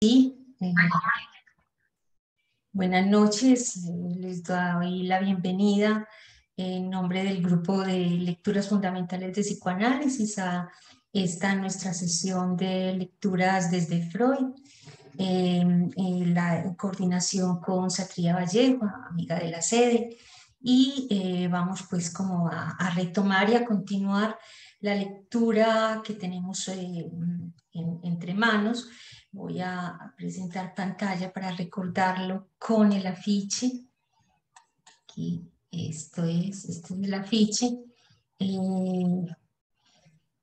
Sí, buenas noches, les doy la bienvenida en nombre del grupo de lecturas fundamentales de psicoanálisis a esta nuestra sesión de lecturas desde Freud, en la coordinación con Satria Vallejo, amiga de la sede, y vamos pues como a retomar y a continuar la lectura que tenemos entre manos. Voy a presentar pantalla para recordarlo con el afiche. Aquí, este es el afiche. Eh,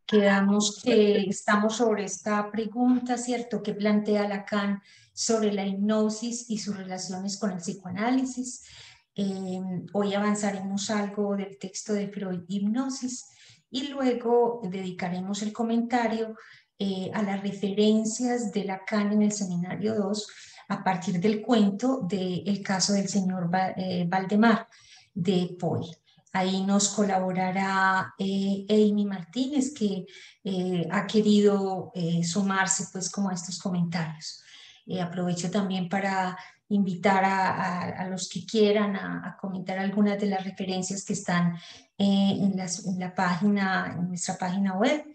Quedamos que estamos sobre esta pregunta, ¿cierto?, que plantea Lacan sobre la hipnosis y sus relaciones con el psicoanálisis. Hoy avanzaremos algo del texto de Freud, Hipnosis, y luego dedicaremos el comentario a las referencias de Lacan en el seminario 2 a partir del cuento del caso del señor Valdemar de Poe. Ahí nos colaborará Amy Martínez, que ha querido sumarse pues como a estos comentarios. Aprovecho también para invitar a los que quieran a comentar algunas de las referencias que están en la página, en nuestra página web.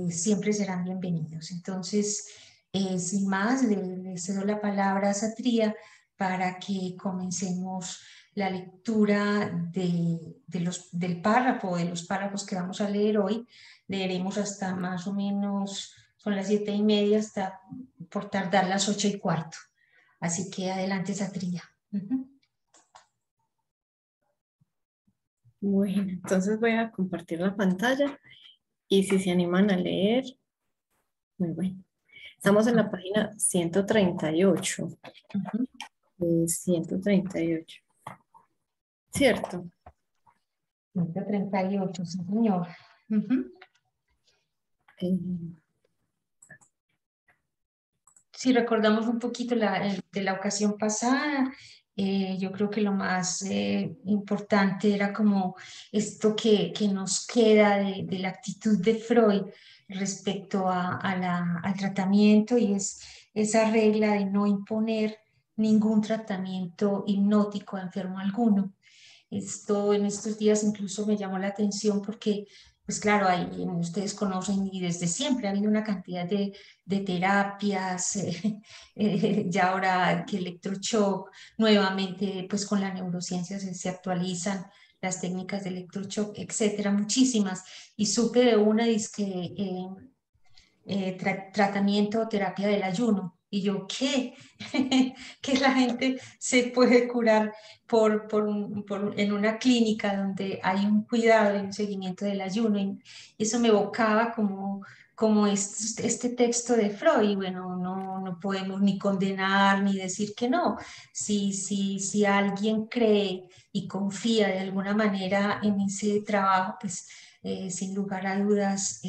Siempre serán bienvenidos. Entonces, sin más, le cedo la palabra a Satria para que comencemos la lectura del párrafo, de los párrafos que vamos a leer hoy. Leeremos hasta más o menos, son las 7:30, hasta por tardar las 8:15. Así que adelante, Satria. Bueno, entonces voy a compartir la pantalla y si se animan a leer, muy bueno. Estamos en la página 138. 138. ¿Cierto? 138, sí, señor. Si recordamos un poquito de la ocasión pasada, yo creo que lo más importante era como esto que nos queda de la actitud de Freud respecto al tratamiento, y es esa regla de no imponer ningún tratamiento hipnótico a enfermo alguno. Esto en estos días incluso me llamó la atención porque, pues claro, ustedes conocen y desde siempre ha habido una cantidad de terapias, ya ahora que electroshock, nuevamente pues con la neurociencia se actualizan las técnicas de electroshock, etcétera, muchísimas. Y supe de una tratamiento o terapia del ayuno. Y yo, ¿qué? Que la gente se puede curar en una clínica donde hay un cuidado y un seguimiento del ayuno. Y eso me evocaba como este texto de Freud. Y bueno, no podemos ni condenar ni decir que no. Si alguien cree y confía de alguna manera en ese trabajo, pues sin lugar a dudas,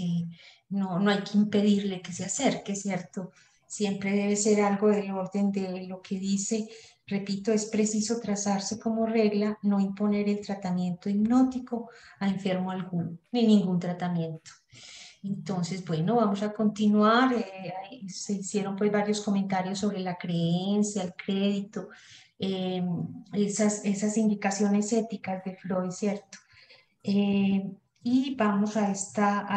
no hay que impedirle que se acerque, ¿cierto? Siempre debe ser algo del orden de lo que dice. Repito, es preciso trazarse como regla no imponer el tratamiento hipnótico a enfermo alguno, ni ningún tratamiento. Entonces, bueno, vamos a continuar. Se hicieron pues varios comentarios sobre la creencia, el crédito, eh, esas indicaciones éticas de Freud, ¿cierto? Eh, y vamos a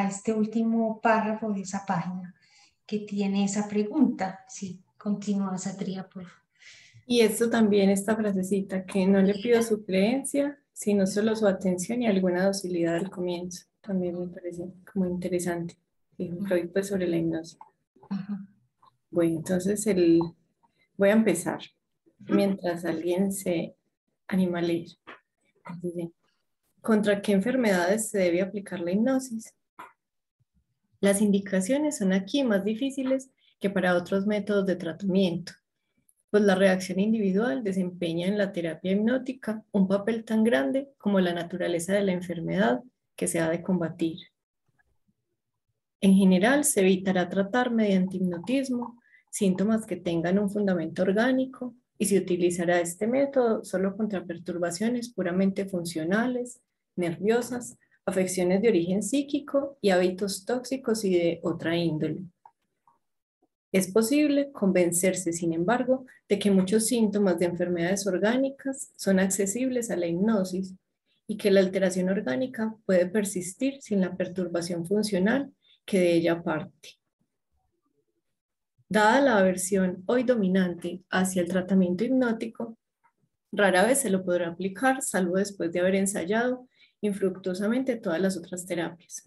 este último párrafo de esa página que tiene esa pregunta. Sí, continúa, Satria, por favor. Y esto también, esta frasecita, que no le pido su creencia, sino solo su atención y alguna docilidad al comienzo. También me parece como interesante. Dijo Freud pues sobre la hipnosis. Bueno, entonces voy a empezar mientras alguien se anima a leer. Dice, ¿contra qué enfermedades se debe aplicar la hipnosis? Las indicaciones son aquí más difíciles que para otros métodos de tratamiento, pues la reacción individual desempeña en la terapia hipnótica un papel tan grande como la naturaleza de la enfermedad que se ha de combatir. En general, se evitará tratar mediante hipnotismo síntomas que tengan un fundamento orgánico y se utilizará este método solo contra perturbaciones puramente funcionales, nerviosas, afecciones de origen psíquico y hábitos tóxicos y de otra índole. Es posible convencerse, sin embargo, de que muchos síntomas de enfermedades orgánicas son accesibles a la hipnosis y que la alteración orgánica puede persistir sin la perturbación funcional que de ella parte. Dada la aversión hoy dominante hacia el tratamiento hipnótico, rara vez se lo podrá aplicar, salvo después de haber ensayado infructuosamente todas las otras terapias.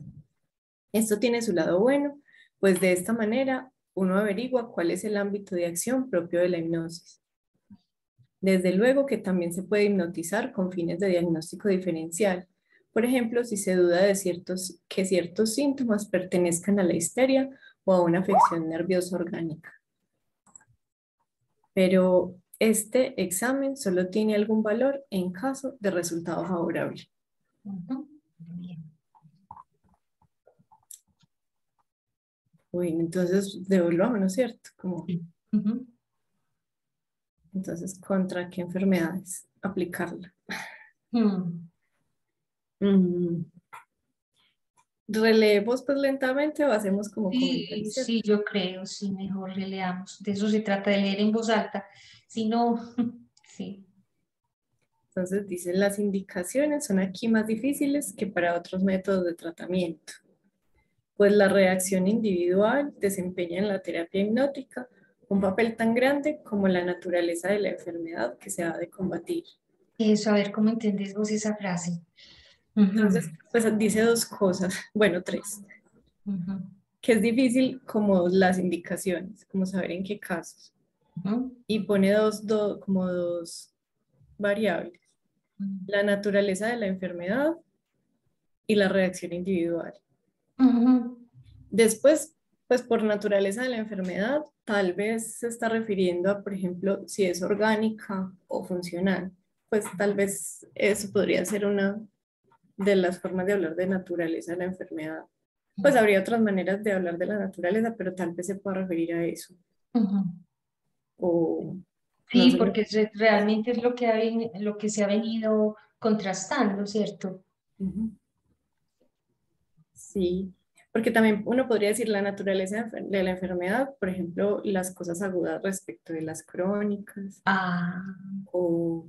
Esto tiene su lado bueno, pues de esta manera uno averigua cuál es el ámbito de acción propio de la hipnosis. Desde luego que también se puede hipnotizar con fines de diagnóstico diferencial. Por ejemplo, si se duda de que ciertos síntomas pertenezcan a la histeria o a una afección nerviosa orgánica. Pero este examen solo tiene algún valor en caso de resultado favorable. Bien. Bueno, entonces devolvámonos, ¿cierto? Como, Ujú. entonces, ¿contra qué enfermedades aplicarla? Mm. Mm, Releemos pues lentamente o hacemos como Sí, comentarios, sí, ¿cierto? yo creo, sí, mejor releamos. De eso se trata, de leer en voz alta. Si no, sí. Entonces dicen, las indicaciones son aquí más difíciles que para otros métodos de tratamiento, pues la reacción individual desempeña en la terapia hipnótica un papel tan grande como la naturaleza de la enfermedad que se ha de combatir. Eso, a ver cómo entendés vos esa frase. Ujú, Entonces, pues dice dos cosas, bueno, tres, ujú, que es difícil como las indicaciones, como saber en qué casos, ujú, y pone como dos variables, la naturaleza de la enfermedad y la reacción individual. ujú, Después, pues por naturaleza de la enfermedad, tal vez se está refiriendo a, por ejemplo, si es orgánica o funcional. Pues tal vez eso podría ser una de las formas de hablar de naturaleza de la enfermedad. Pues habría otras maneras de hablar de la naturaleza, pero tal vez se pueda referir a eso. ujú. O no Sí, sé. porque realmente es lo que, lo que se ha venido contrastando, ¿cierto? Ujú. Sí, porque también uno podría decir la naturaleza de la enfermedad, por ejemplo, las cosas agudas respecto de las crónicas, Ah, o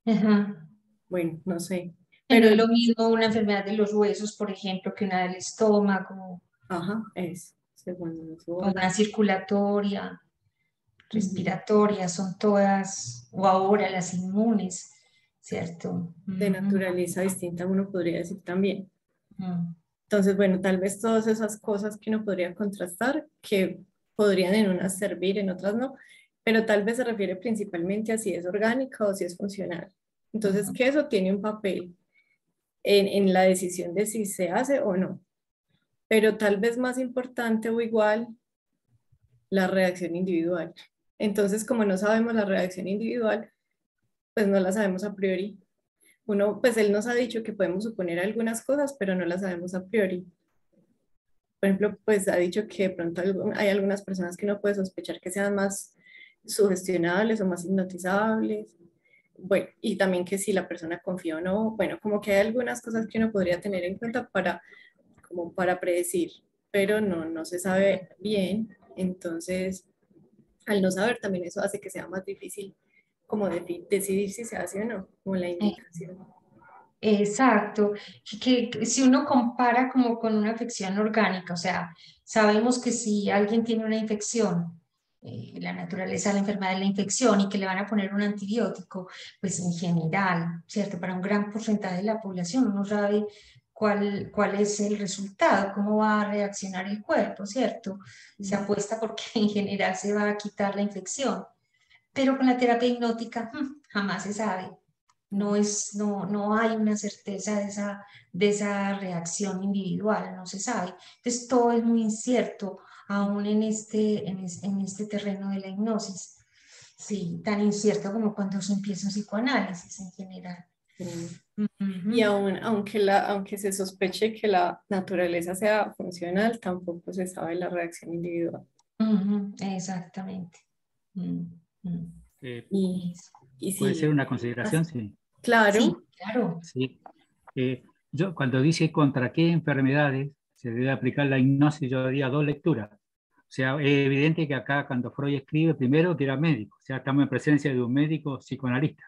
ajá. bueno, no sé, Que no pero es lo mismo una enfermedad de los huesos, por ejemplo, que una del estómago, ajá, es, según los o una órganos. circulatoria, Ujú. respiratoria, son todas, o ahora las inmunes, ¿cierto? De Ujú, naturaleza distinta, uno podría decir también. ujú, Entonces, bueno, tal vez todas esas cosas que uno podría contrastar, que podrían en unas servir, en otras no, pero tal vez se refiere principalmente a si es orgánica o si es funcional. Entonces, ujú, que eso tiene un papel en la decisión de si se hace o no, pero tal vez más importante o igual la reacción individual. Entonces, como no sabemos la reacción individual, pues no la sabemos a priori. Uno, pues él nos ha dicho que podemos suponer algunas cosas, pero no las sabemos a priori. Por ejemplo, pues ha dicho que de pronto hay algunas personas que uno puede sospechar que sean más sugestionables o más hipnotizables. Bueno, y también que si la persona confía o no. Bueno, como que hay algunas cosas que uno podría tener en cuenta como para predecir, pero no se sabe bien. Entonces, al no saber, también eso hace que sea más difícil como decidir si se hace o no, como la eh, indicación. exacto, que si uno compara como con una afección orgánica, o sea, sabemos que si alguien tiene una infección, la naturaleza de la enfermedad es la infección y que le van a poner un antibiótico, pues en general, ¿cierto? Para un gran porcentaje de la población uno sabe cuál es el resultado, cómo va a reaccionar el cuerpo, ¿cierto? Se apuesta porque en general se va a quitar la infección, pero con la terapia hipnótica jamás se sabe. No hay una certeza de esa reacción individual, no se sabe. Entonces todo es muy incierto, aún en este terreno de la hipnosis. Sí, tan incierto como cuando se empieza un psicoanálisis en general. Y Ujú, aunque se sospeche que la naturaleza sea funcional, tampoco se sabe la reacción individual. ujú, exactamente. Mm, mm, Eh, Y, eso. y puede ser sí, una consideración, sí. Sí, claro. claro. Sí. Yo cuando dice contra qué enfermedades se debe aplicar la hipnosis, yo haría dos lecturas. sea, es evidente que acá cuando Freud escribe, primero que era médico, o sea, estamos en presencia de un médico psicoanalista.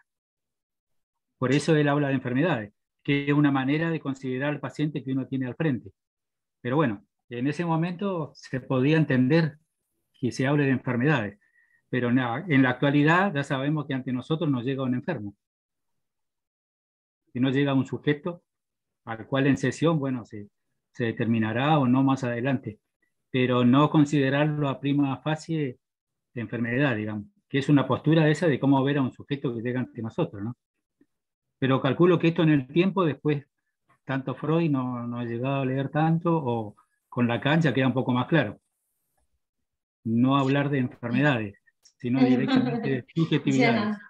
Por eso él habla de enfermedades, que es una manera de considerar al paciente que uno tiene al frente. Pero bueno, en ese momento se podía entender que se hable de enfermedades, pero en la actualidad ya sabemos que ante nosotros nos llega un enfermo, que no llega un sujeto al cual en sesión, bueno, se determinará o no más adelante, pero no considerarlo a prima facie de enfermedad, digamos, que es una postura esa de cómo ver a un sujeto que llega ante nosotros, ¿no? Pero calculo que esto en el tiempo, después, tanto Freud no ha llegado a leer tanto, o con Lacan ya queda un poco más claro. No hablar de enfermedades, sino directamente de subjetividades. Ya,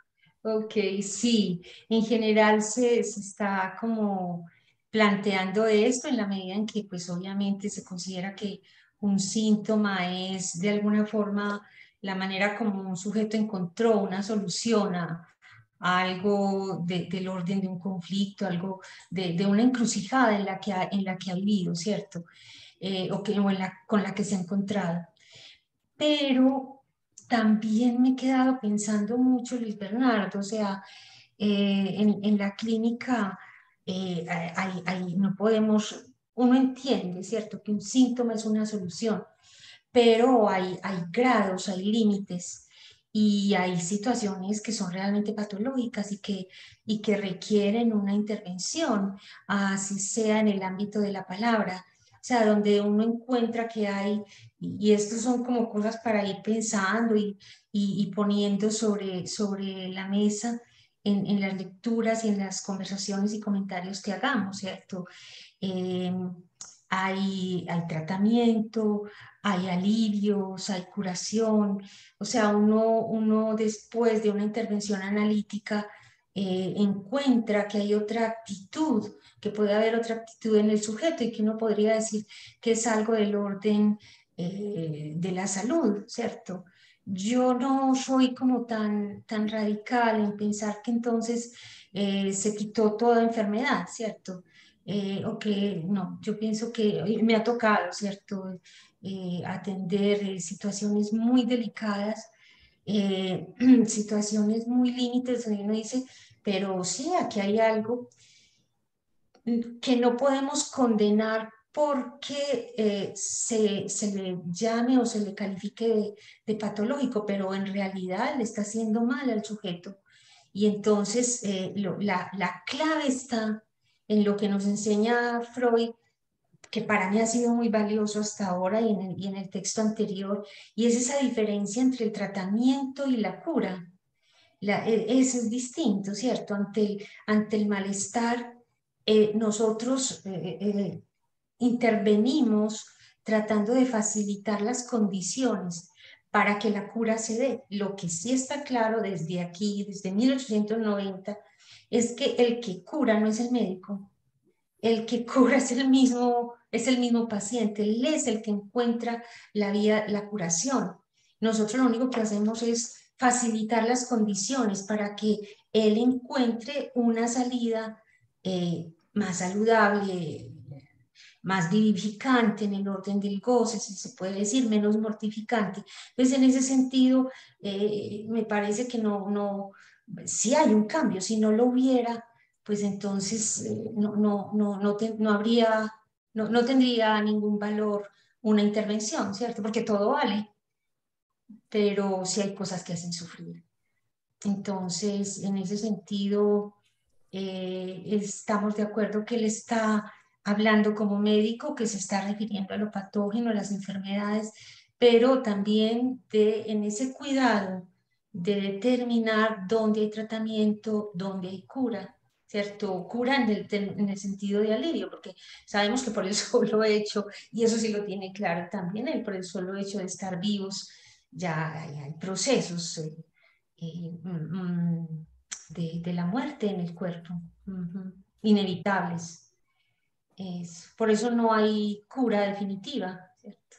ok, sí. En general se está como planteando esto en la medida en que pues obviamente se considera que un síntoma es de alguna forma la manera como un sujeto encontró una solución a algo del orden de un conflicto, algo de una encrucijada en la que ha vivido, ¿cierto? Con la que se ha encontrado. Pero también me he quedado pensando mucho, Luis Bernardo, o sea, en la clínica no podemos, uno entiende, ¿cierto?, que un síntoma es una solución, pero hay grados, hay límites y hay situaciones que son realmente patológicas y que requieren una intervención, así sea en el ámbito de la palabra. O sea, donde uno encuentra que hay, y estos son como cosas para ir pensando y poniendo sobre la mesa en las lecturas y en las conversaciones y comentarios que hagamos, ¿cierto? Eh, hay tratamiento, hay alivios, hay curación, o sea, uno después de una intervención analítica encuentra que hay otra actitud, que puede haber otra actitud en el sujeto y que uno podría decir que es algo del orden de la salud, ¿cierto? Yo no soy como tan radical en pensar que entonces se quitó toda enfermedad, ¿cierto? O que no, yo pienso que me ha tocado, ¿cierto? Atender situaciones muy delicadas, situaciones muy límites donde uno dice, pero sí, aquí hay algo que no podemos condenar porque se le llame o se le califique de patológico, pero en realidad le está haciendo mal al sujeto. Y entonces la clave está en lo que nos enseña Freud, que para mí ha sido muy valioso hasta ahora y en el texto anterior, y es esa diferencia entre el tratamiento y la cura. Ese es distinto, ¿cierto? Ante el malestar, nosotros intervenimos tratando de facilitar las condiciones para que la cura se dé. Lo que sí está claro desde aquí, desde 1890, es que el que cura no es el médico, el que cura es el mismo paciente, él es el que encuentra la vía, la curación. Nosotros lo único que hacemos es facilitar las condiciones para que él encuentre una salida más saludable, más vivificante en el orden del goce, si se puede decir, menos mortificante. Entonces, en ese sentido, me parece que sí hay un cambio, si no lo hubiera, pues entonces no habría, no tendría ningún valor una intervención, ¿cierto? Porque todo vale, pero sí hay cosas que hacen sufrir. Entonces, en ese sentido, estamos de acuerdo que él está hablando como médico, que se está refiriendo a lo patógeno, a las enfermedades, pero también en ese cuidado de determinar dónde hay tratamiento, dónde hay cura, ¿cierto? Cura en el sentido de alivio, porque sabemos que por el solo hecho, y eso sí lo tiene claro también él, por el solo hecho de estar vivos, ya hay procesos. De la muerte en el cuerpo, inevitables. Por eso no hay cura definitiva, ¿cierto?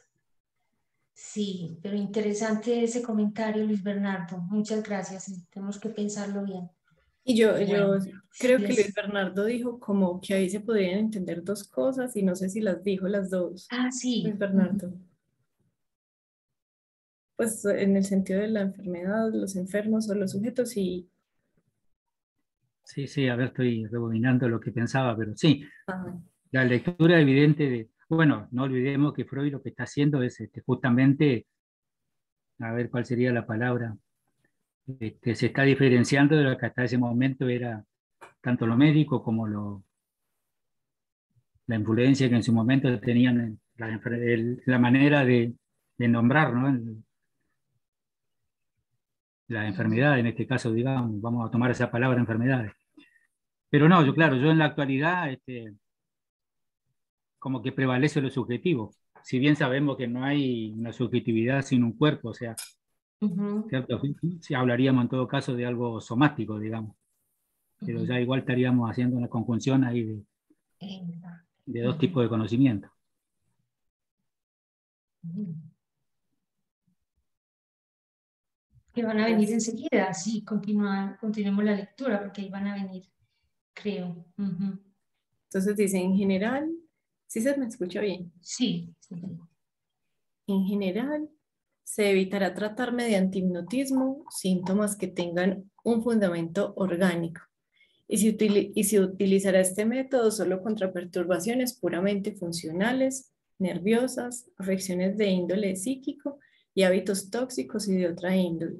Sí, pero interesante ese comentario, Luis Bernardo. Muchas gracias. Tenemos que pensarlo bien. Y yo Bueno, creo que Luis les... Bernardo dijo como que ahí se podrían entender dos cosas y no sé si las dijo las dos. Ah, sí. Luis Bernardo. pues en el sentido de la enfermedad, los enfermos o los sujetos y... Sí, sí, a ver, estoy rebobinando lo que pensaba, pero sí, Ajá. la lectura evidente de, bueno, no olvidemos que Freud lo que está haciendo es justamente, a ver cuál sería la palabra, se está diferenciando de lo que hasta ese momento era tanto lo médico como la influencia que en su momento tenían en la manera de nombrar, ¿no? La enfermedad, en este caso, digamos, vamos a tomar esa palabra enfermedades. Pero no, yo claro, yo en la actualidad, como que prevalece lo subjetivo. Si bien sabemos que no hay una subjetividad sin un cuerpo, o sea, Ujú, ¿cierto? Si hablaríamos en todo caso de algo somático, digamos, pero ujú. ya igual estaríamos haciendo una conjunción ahí Exacto. de dos Ujú, tipos de conocimiento. ujú. Que van a venir Yes. enseguida, sí, continuemos la lectura, porque ahí van a venir, creo. Ujú. Entonces dice, en general, ¿sí se me escucha bien? Sí, sí. En general, se evitará tratar mediante hipnotismo síntomas que tengan un fundamento orgánico y se utilizará este método solo contra perturbaciones puramente funcionales, nerviosas, afecciones de índole psíquico y hábitos tóxicos y de otra índole.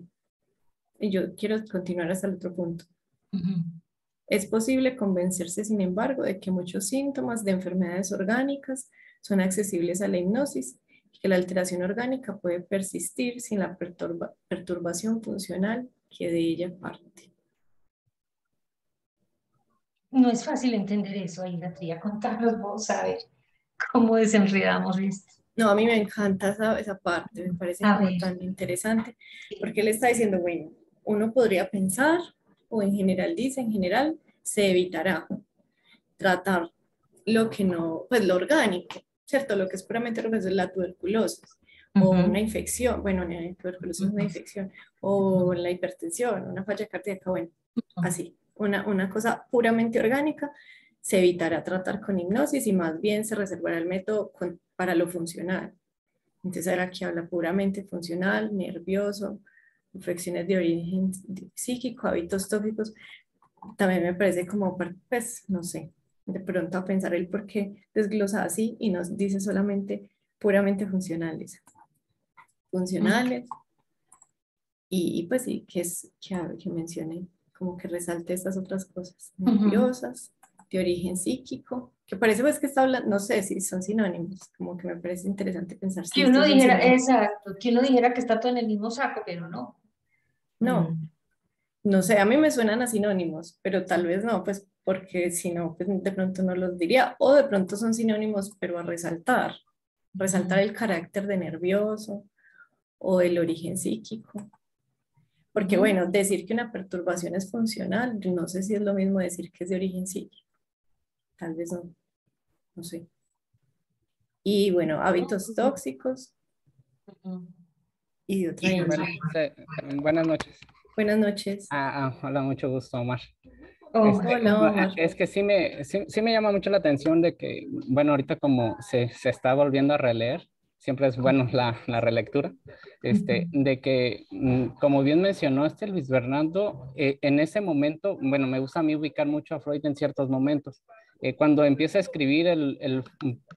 Y yo quiero continuar hasta el otro punto. Ujú. Es posible convencerse, sin embargo, de que muchos síntomas de enfermedades orgánicas son accesibles a la hipnosis y que la alteración orgánica puede persistir sin la perturbación funcional que de ella parte. No es fácil entender eso, ahí Tría, contarnos vos, a ver cómo desenredamos esto. No, a mí me encanta esa parte, me parece A como ver, tan interesante, sí. porque él está diciendo, bueno, uno podría pensar, o en general dice, en general, se evitará tratar lo que no, pues lo orgánico, ¿cierto? Lo que es puramente lo que es la tuberculosis o una Ujú, infección, bueno, la tuberculosis es una ujú, infección, ujú, o la hipertensión, una falla cardíaca, bueno, ujú. así, una cosa puramente orgánica, se evitará tratar con hipnosis y más bien se reservará el método para lo funcional. Entonces ahora aquí habla puramente funcional, nervioso, infecciones de origen psíquico, hábitos tóxicos, también me parece como, pues, no sé, de pronto a pensar el por qué desglosa así y nos dice solamente puramente funcionales. Funcionales y pues sí, que es que mencione, como que resalte estas otras cosas, Ujú. nerviosas, de origen psíquico, que parece pues que está hablando, no sé si son sinónimos, como que me parece interesante pensar si Que uno estos son dijera, sinónimos. exacto, que uno dijera que está todo en el mismo saco, pero no. No, Mm. no sé, a mí me suenan a sinónimos, pero tal vez no, pues porque si no, pues de pronto no los diría, o de pronto son sinónimos, pero a resaltar, resaltar Ujú. el carácter de nervioso o el origen psíquico. Porque Ujú. bueno, decir que una perturbación es funcional, no sé si es lo mismo decir que es de origen psíquico, tal vez no, no sé. Y bueno, hábitos tóxicos Ujú. y de otra Bueno, índole. buenas noches. Buenas noches. Hola, mucho gusto, Omar. Oh, Hola, Omar. Es que sí me llama mucho la atención de que, bueno, ahorita como se está volviendo a releer, siempre es bueno la relectura, ujú. de que, como bien mencionó Luis Bernardo, en ese momento, bueno, me gusta a mí ubicar mucho a Freud en ciertos momentos. Cuando empieza a escribir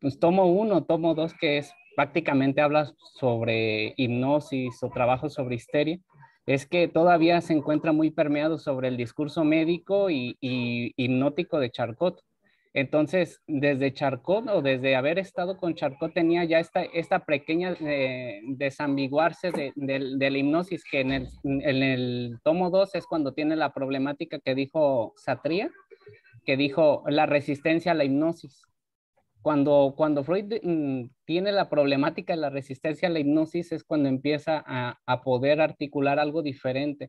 pues, tomo 1, tomo 2, que es prácticamente habla sobre hipnosis o trabajo sobre histeria, es que todavía se encuentra muy permeado sobre el discurso médico y hipnótico de Charcot. Entonces, desde Charcot o desde haber estado con Charcot tenía ya esta pequeña desambiguarse de la hipnosis, que en el tomo 2 es cuando tiene la problemática que dijo Satría, que dijo la resistencia a la hipnosis. Cuando Freud tiene la problemática de la resistencia a la hipnosis es cuando empieza a poder articular algo diferente,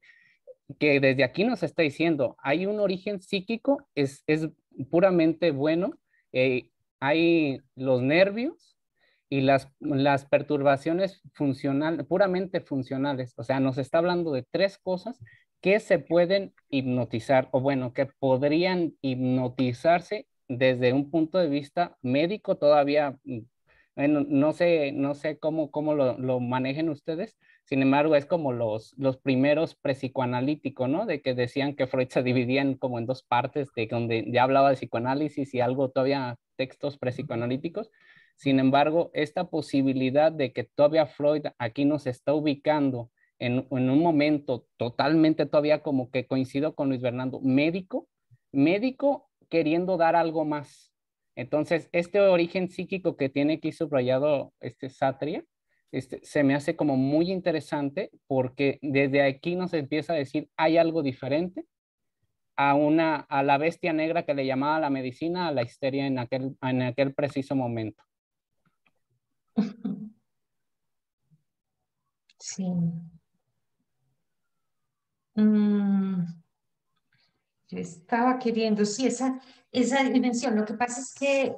que desde aquí nos está diciendo, hay un origen psíquico, es puramente bueno, eh, hay los nervios y las perturbaciones puramente funcionales, o sea, nos está hablando de tres cosas que se pueden hipnotizar, o bueno, que podrían hipnotizarse desde un punto de vista médico todavía Bueno, no sé cómo lo manejen ustedes. Sin embargo, es como los primeros prepsicoanalíticos, ¿no? De que decían que Freud se dividía como en dos partes, de donde ya hablaba de psicoanálisis y algo todavía textos prepsicoanalíticos. Sin embargo, esta posibilidad de que todavía Freud aquí nos está ubicando en un momento totalmente todavía como que coincido con Luis Fernando, médico queriendo dar algo más. Entonces, este origen psíquico que tiene aquí subrayado este Satria, se me hace como muy interesante porque desde aquí nos empieza a decir hay algo diferente a la bestia negra que le llamaba la medicina, a la histeria en aquel preciso momento. Sí. Mm, yo estaba queriendo, sí, esa dimensión. Lo que pasa es que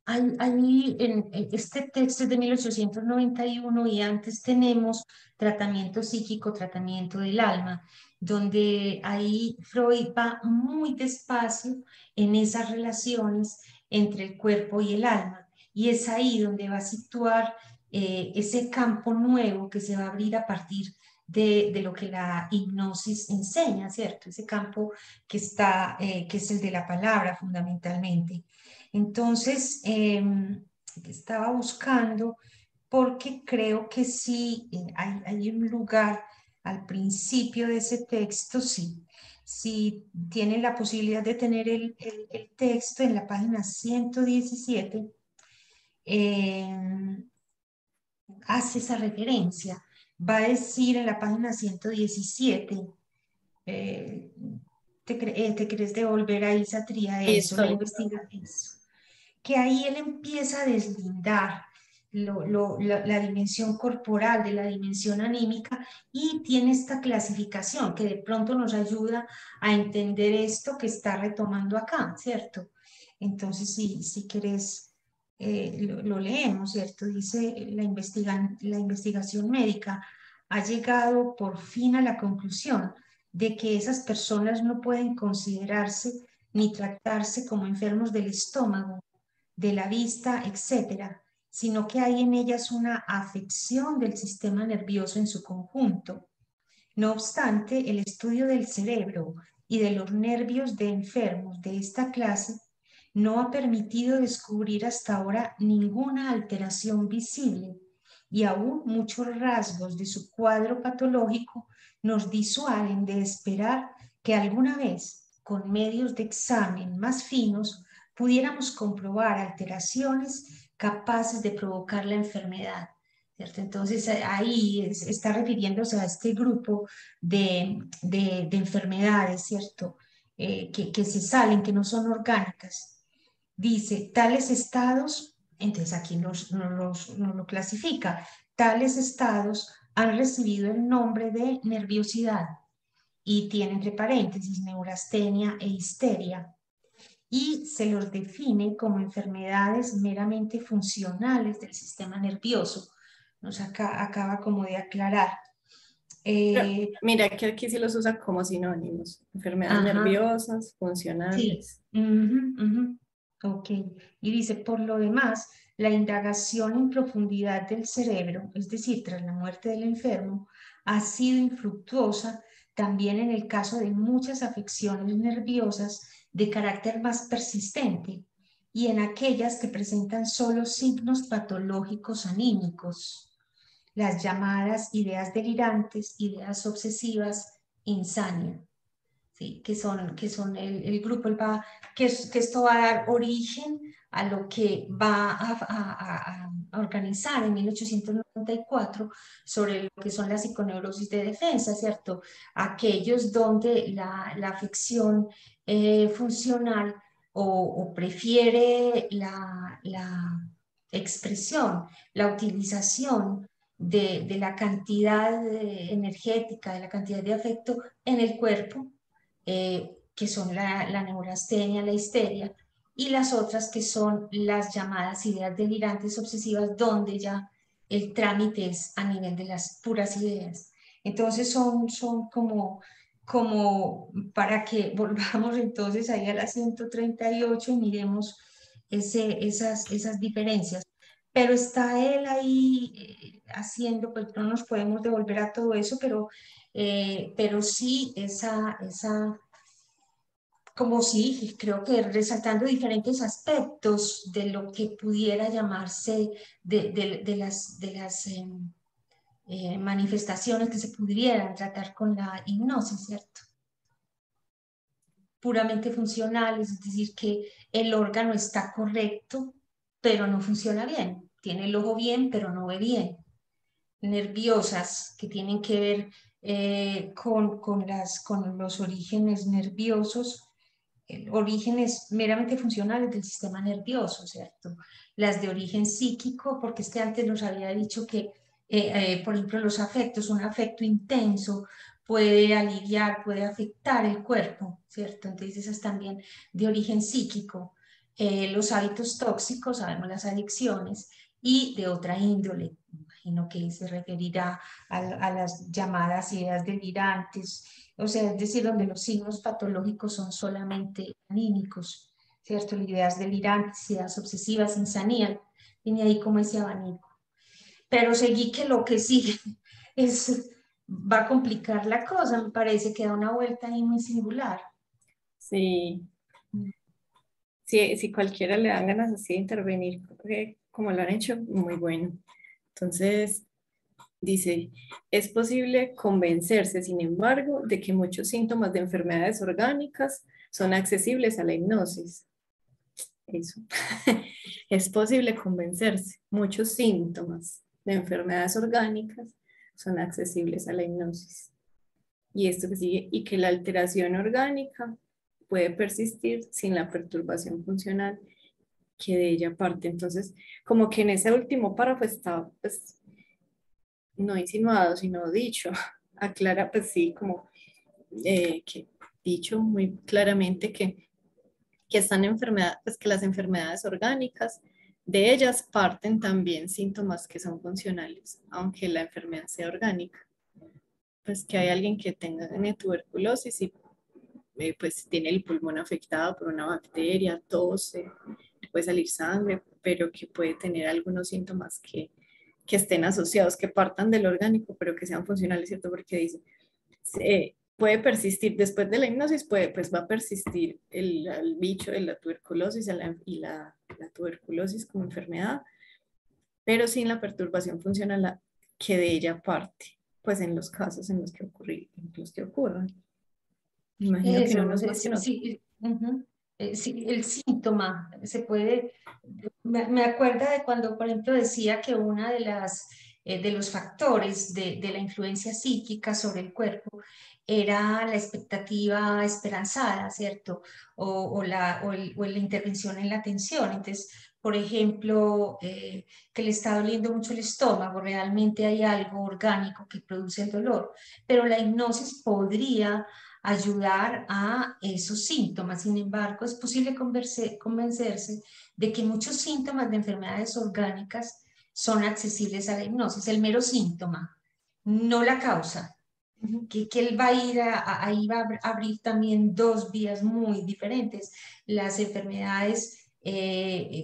hay en este texto es de 1891 y antes tenemos tratamiento psíquico, tratamiento del alma, donde ahí Freud va muy despacio en esas relaciones entre el cuerpo y el alma. Y es ahí donde va a situar ese campo nuevo que se va a abrir a partir de lo que la hipnosis enseña, ¿cierto? Ese campo que es el de la palabra fundamentalmente. Entonces, estaba buscando porque creo que sí, hay un lugar al principio de ese texto, sí. Si tienen la posibilidad de tener el texto en la página 117, eh, hace esa referencia. Va a decir en la página 117, eh, te querés devolver a esa tría Ahí eso, la estoy. investigación, que ahí él empieza a deslindar la dimensión corporal de la dimensión anímica y tiene esta clasificación que de pronto nos ayuda a entender esto que está retomando acá, ¿cierto? Entonces, si querés, lo leemos, ¿cierto? Dice, la investigación médica ha llegado por fin a la conclusión de que esas personas no pueden considerarse ni tratarse como enfermos del estómago, de la vista, etcétera, sino que hay en ellas una afección del sistema nervioso en su conjunto. No obstante, el estudio del cerebro y de los nervios de enfermos de esta clase no ha permitido descubrir hasta ahora ninguna alteración visible y aún muchos rasgos de su cuadro patológico nos disuaden de esperar que alguna vez, con medios de examen más finos, pudiéramos comprobar alteraciones capaces de provocar la enfermedad. ¿Cierto? Entonces ahí está refiriéndose a este grupo de enfermedades, ¿cierto? Que se salen, que no son orgánicas. Dice, tales estados, entonces aquí nos lo clasifica, tales estados han recibido el nombre de nerviosidad y tiene entre paréntesis neurastenia e histeria y se los define como enfermedades meramente funcionales del sistema nervioso. Nos acaba como de aclarar. Pero Eh, mira que aquí sí los usa como sinónimos. Enfermedades ajá, nerviosas, sí. funcionales. Ujú, ujú. Ok. Y dice, por lo demás, la indagación en profundidad del cerebro, es decir, tras la muerte del enfermo, ha sido infructuosa también en el caso de muchas afecciones nerviosas de carácter más persistente y en aquellas que presentan solo signos patológicos anímicos, las llamadas ideas delirantes, ideas obsesivas, insania. ¿Sí? Que son el grupo, que esto va a dar origen a lo que va a organizar en 1894 sobre lo que son las psiconeurosis de defensa, ¿cierto? Aquellos donde la afección funcional o prefiere la expresión, la utilización de la cantidad energética, de la cantidad de afecto en el cuerpo, que son la neurastenia, la histeria, y las otras que son las llamadas ideas delirantes obsesivas, donde ya el trámite es a nivel de las puras ideas. Entonces son como para que volvamos entonces ahí a la 138 y miremos esas diferencias. pero está él ahí haciendo, pues no nos podemos devolver a todo eso, pero sí como sí, creo que resaltando diferentes aspectos de lo que pudiera llamarse de las manifestaciones que se pudieran tratar con la hipnosis, ¿cierto? Puramente funcionales, es decir, que el órgano está correcto, pero no funciona bien. Tiene el ojo bien, pero no ve bien. Nerviosas, que tienen que ver con los orígenes nerviosos, orígenes meramente funcionales del sistema nervioso, ¿cierto? Las de origen psíquico, porque antes nos había dicho que, por ejemplo, los afectos, un afecto intenso puede aliviar, puede afectar el cuerpo, ¿cierto? Entonces esas también de origen psíquico. Los hábitos tóxicos, sabemos las adicciones, y de otra índole, imagino que se referirá a las llamadas ideas delirantes, o sea, es decir, donde los signos patológicos son solamente anímicos, ¿cierto? Ideas delirantes, ideas obsesivas, insanía, tiene ahí como ese abanico. Pero seguí que lo que sigue va a complicar la cosa, me parece que da una vuelta ahí muy singular. Sí, sí, si cualquiera le dan ganas así de intervenir, como lo han hecho, muy bueno. Entonces, dice, es posible convencerse, sin embargo, de que muchos síntomas de enfermedades orgánicas son accesibles a la hipnosis. Eso. Es posible convencerse. Muchos síntomas de enfermedades orgánicas son accesibles a la hipnosis. Y esto que sigue, y que la alteración orgánica puede persistir sin la perturbación funcional que de ella parte. Entonces, como que en ese último párrafo está, pues, no insinuado, sino dicho, aclara, pues sí, como que dicho muy claramente que están enfermedades, pues que las enfermedades orgánicas, de ellas parten también síntomas que son funcionales, aunque la enfermedad sea orgánica. Pues que hay alguien que tenga tuberculosis y pues tiene el pulmón afectado por una bacteria, tose, puede salir sangre, pero que puede tener algunos síntomas que estén asociados, que partan del orgánico, pero que sean funcionales, ¿cierto? Porque dice, puede persistir, después de la hipnosis, pues va a persistir el bicho de la tuberculosis y la tuberculosis como enfermedad, pero sin la perturbación funcional que de ella parte, pues en los casos en los que ocurran. Me imagino que no Eso, nos más que nosotros. sí, sí, el síntoma se puede, me acuerda de cuando, por ejemplo, decía que una de los factores de la influencia psíquica sobre el cuerpo era la expectativa esperanzada, ¿cierto? O la intervención en la atención. Entonces, por ejemplo, que le está doliendo mucho el estómago, realmente hay algo orgánico que produce el dolor, pero la hipnosis podría ayudar a esos síntomas. Sin embargo, es posible convencerse de que muchos síntomas de enfermedades orgánicas son accesibles a la hipnosis, el mero síntoma, no la causa. Que él va a ir ahí va a abrir también dos vías muy diferentes, las enfermedades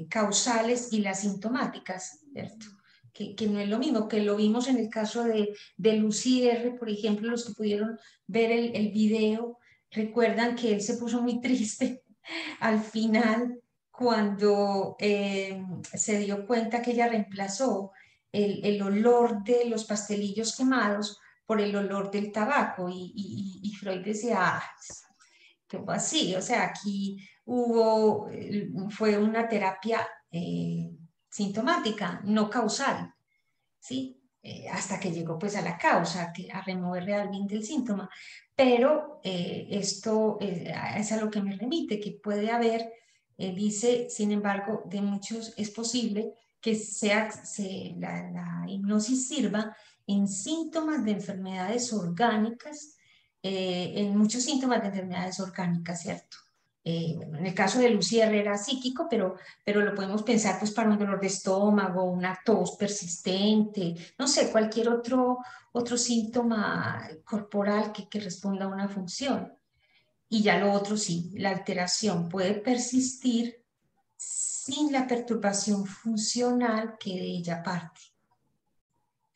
causales y las sintomáticas, ¿cierto? Que no es lo mismo, que lo vimos en el caso de Lucy R., por ejemplo, los que pudieron ver el video, recuerdan que él se puso muy triste al final cuando se dio cuenta que ella reemplazó el olor de los pastelillos quemados por el olor del tabaco y Freud decía, ah, ¿cómo así? O sea, aquí fue una terapia sintomática, no causal, ¿sí? Hasta que llegó pues a la causa, a remover realmente el síntoma. Pero esto es a lo que me remite, que puede haber, dice, sin embargo, de muchos es posible que la hipnosis sirva en síntomas de enfermedades orgánicas, en muchos síntomas de enfermedades orgánicas, ¿cierto? Bueno, en el caso de Lucy era psíquico, pero lo podemos pensar pues para un dolor de estómago, una tos persistente, no sé, cualquier otro síntoma corporal que responda a una función. Y ya lo otro sí, la alteración puede persistir sin la perturbación funcional que de ella parte.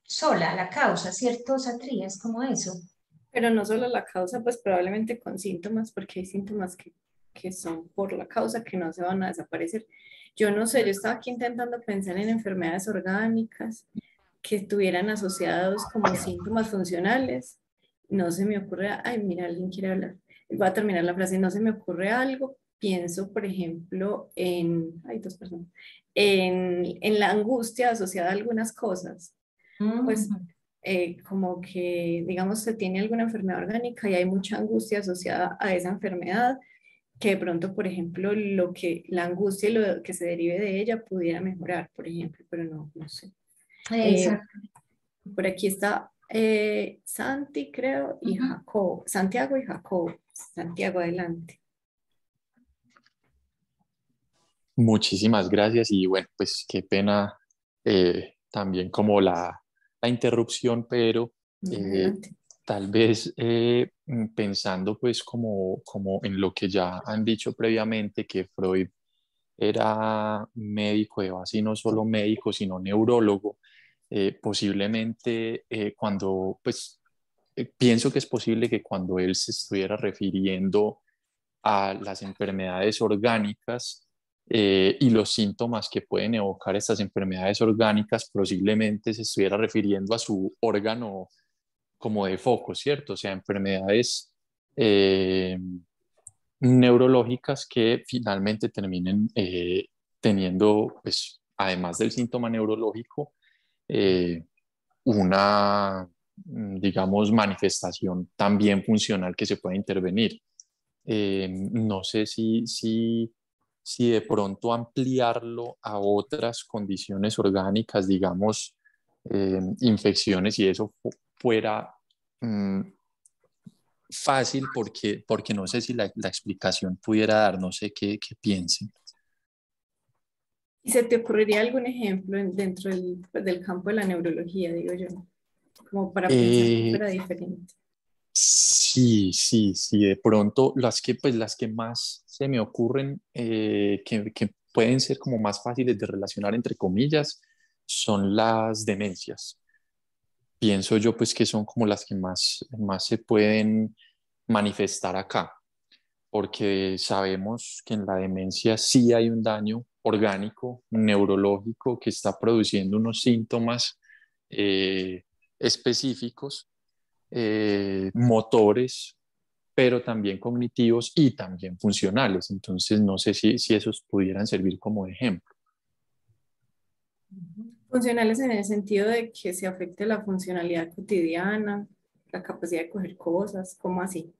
Sola, la causa, ¿cierto, Satria? Es como eso. Pero no solo la causa, pues probablemente con síntomas, porque hay síntomas que son por la causa que no se van a desaparecer. Yo no sé, yo estaba aquí intentando pensar en enfermedades orgánicas que estuvieran asociados como síntomas funcionales. No se me ocurre, ay, mira, alguien quiere hablar. Voy a terminar la frase, no se me ocurre algo. Pienso, por ejemplo, hay dos personas, en la angustia asociada a algunas cosas. Pues como que, digamos, se tiene alguna enfermedad orgánica y hay mucha angustia asociada a esa enfermedad, que de pronto, por ejemplo, la angustia y lo que se derive de ella pudiera mejorar, por ejemplo, pero no sé. Exacto. Por aquí está Santi, creo, y Jacob, Santiago y Jacob. Santiago, adelante. Muchísimas gracias y bueno, pues qué pena también como la interrupción, pero Adelante. tal vez pensando pues como en lo que ya han dicho previamente, que Freud era médico de base y no solo médico, sino neurólogo, posiblemente cuando pues pienso que es posible que cuando él se estuviera refiriendo a las enfermedades orgánicas y los síntomas que pueden evocar estas enfermedades orgánicas, posiblemente se estuviera refiriendo a su órgano como de foco, ¿cierto? O sea, enfermedades neurológicas que finalmente terminen teniendo, pues, además del síntoma neurológico, eh, una, digamos, manifestación también funcional que se puede intervenir. No sé si de pronto ampliarlo a otras condiciones orgánicas, digamos, infecciones y eso fuera fácil porque no sé si la explicación pudiera dar, no sé qué piensen. ¿Y se te ocurriría algún ejemplo dentro del campo de la neurología, digo yo, como para pensar que fuera diferente? Sí, de pronto las que más se me ocurren que pueden ser como más fáciles de relacionar entre comillas son las demencias. Pienso yo pues que son como las que más se pueden manifestar acá, porque sabemos que en la demencia sí hay un daño orgánico, neurológico, que está produciendo unos síntomas específicos, motores, pero también cognitivos y también funcionales. Entonces, no sé si esos pudieran servir como ejemplo. Funcionales en el sentido de que se afecte la funcionalidad cotidiana, la capacidad de coger cosas, ¿cómo así?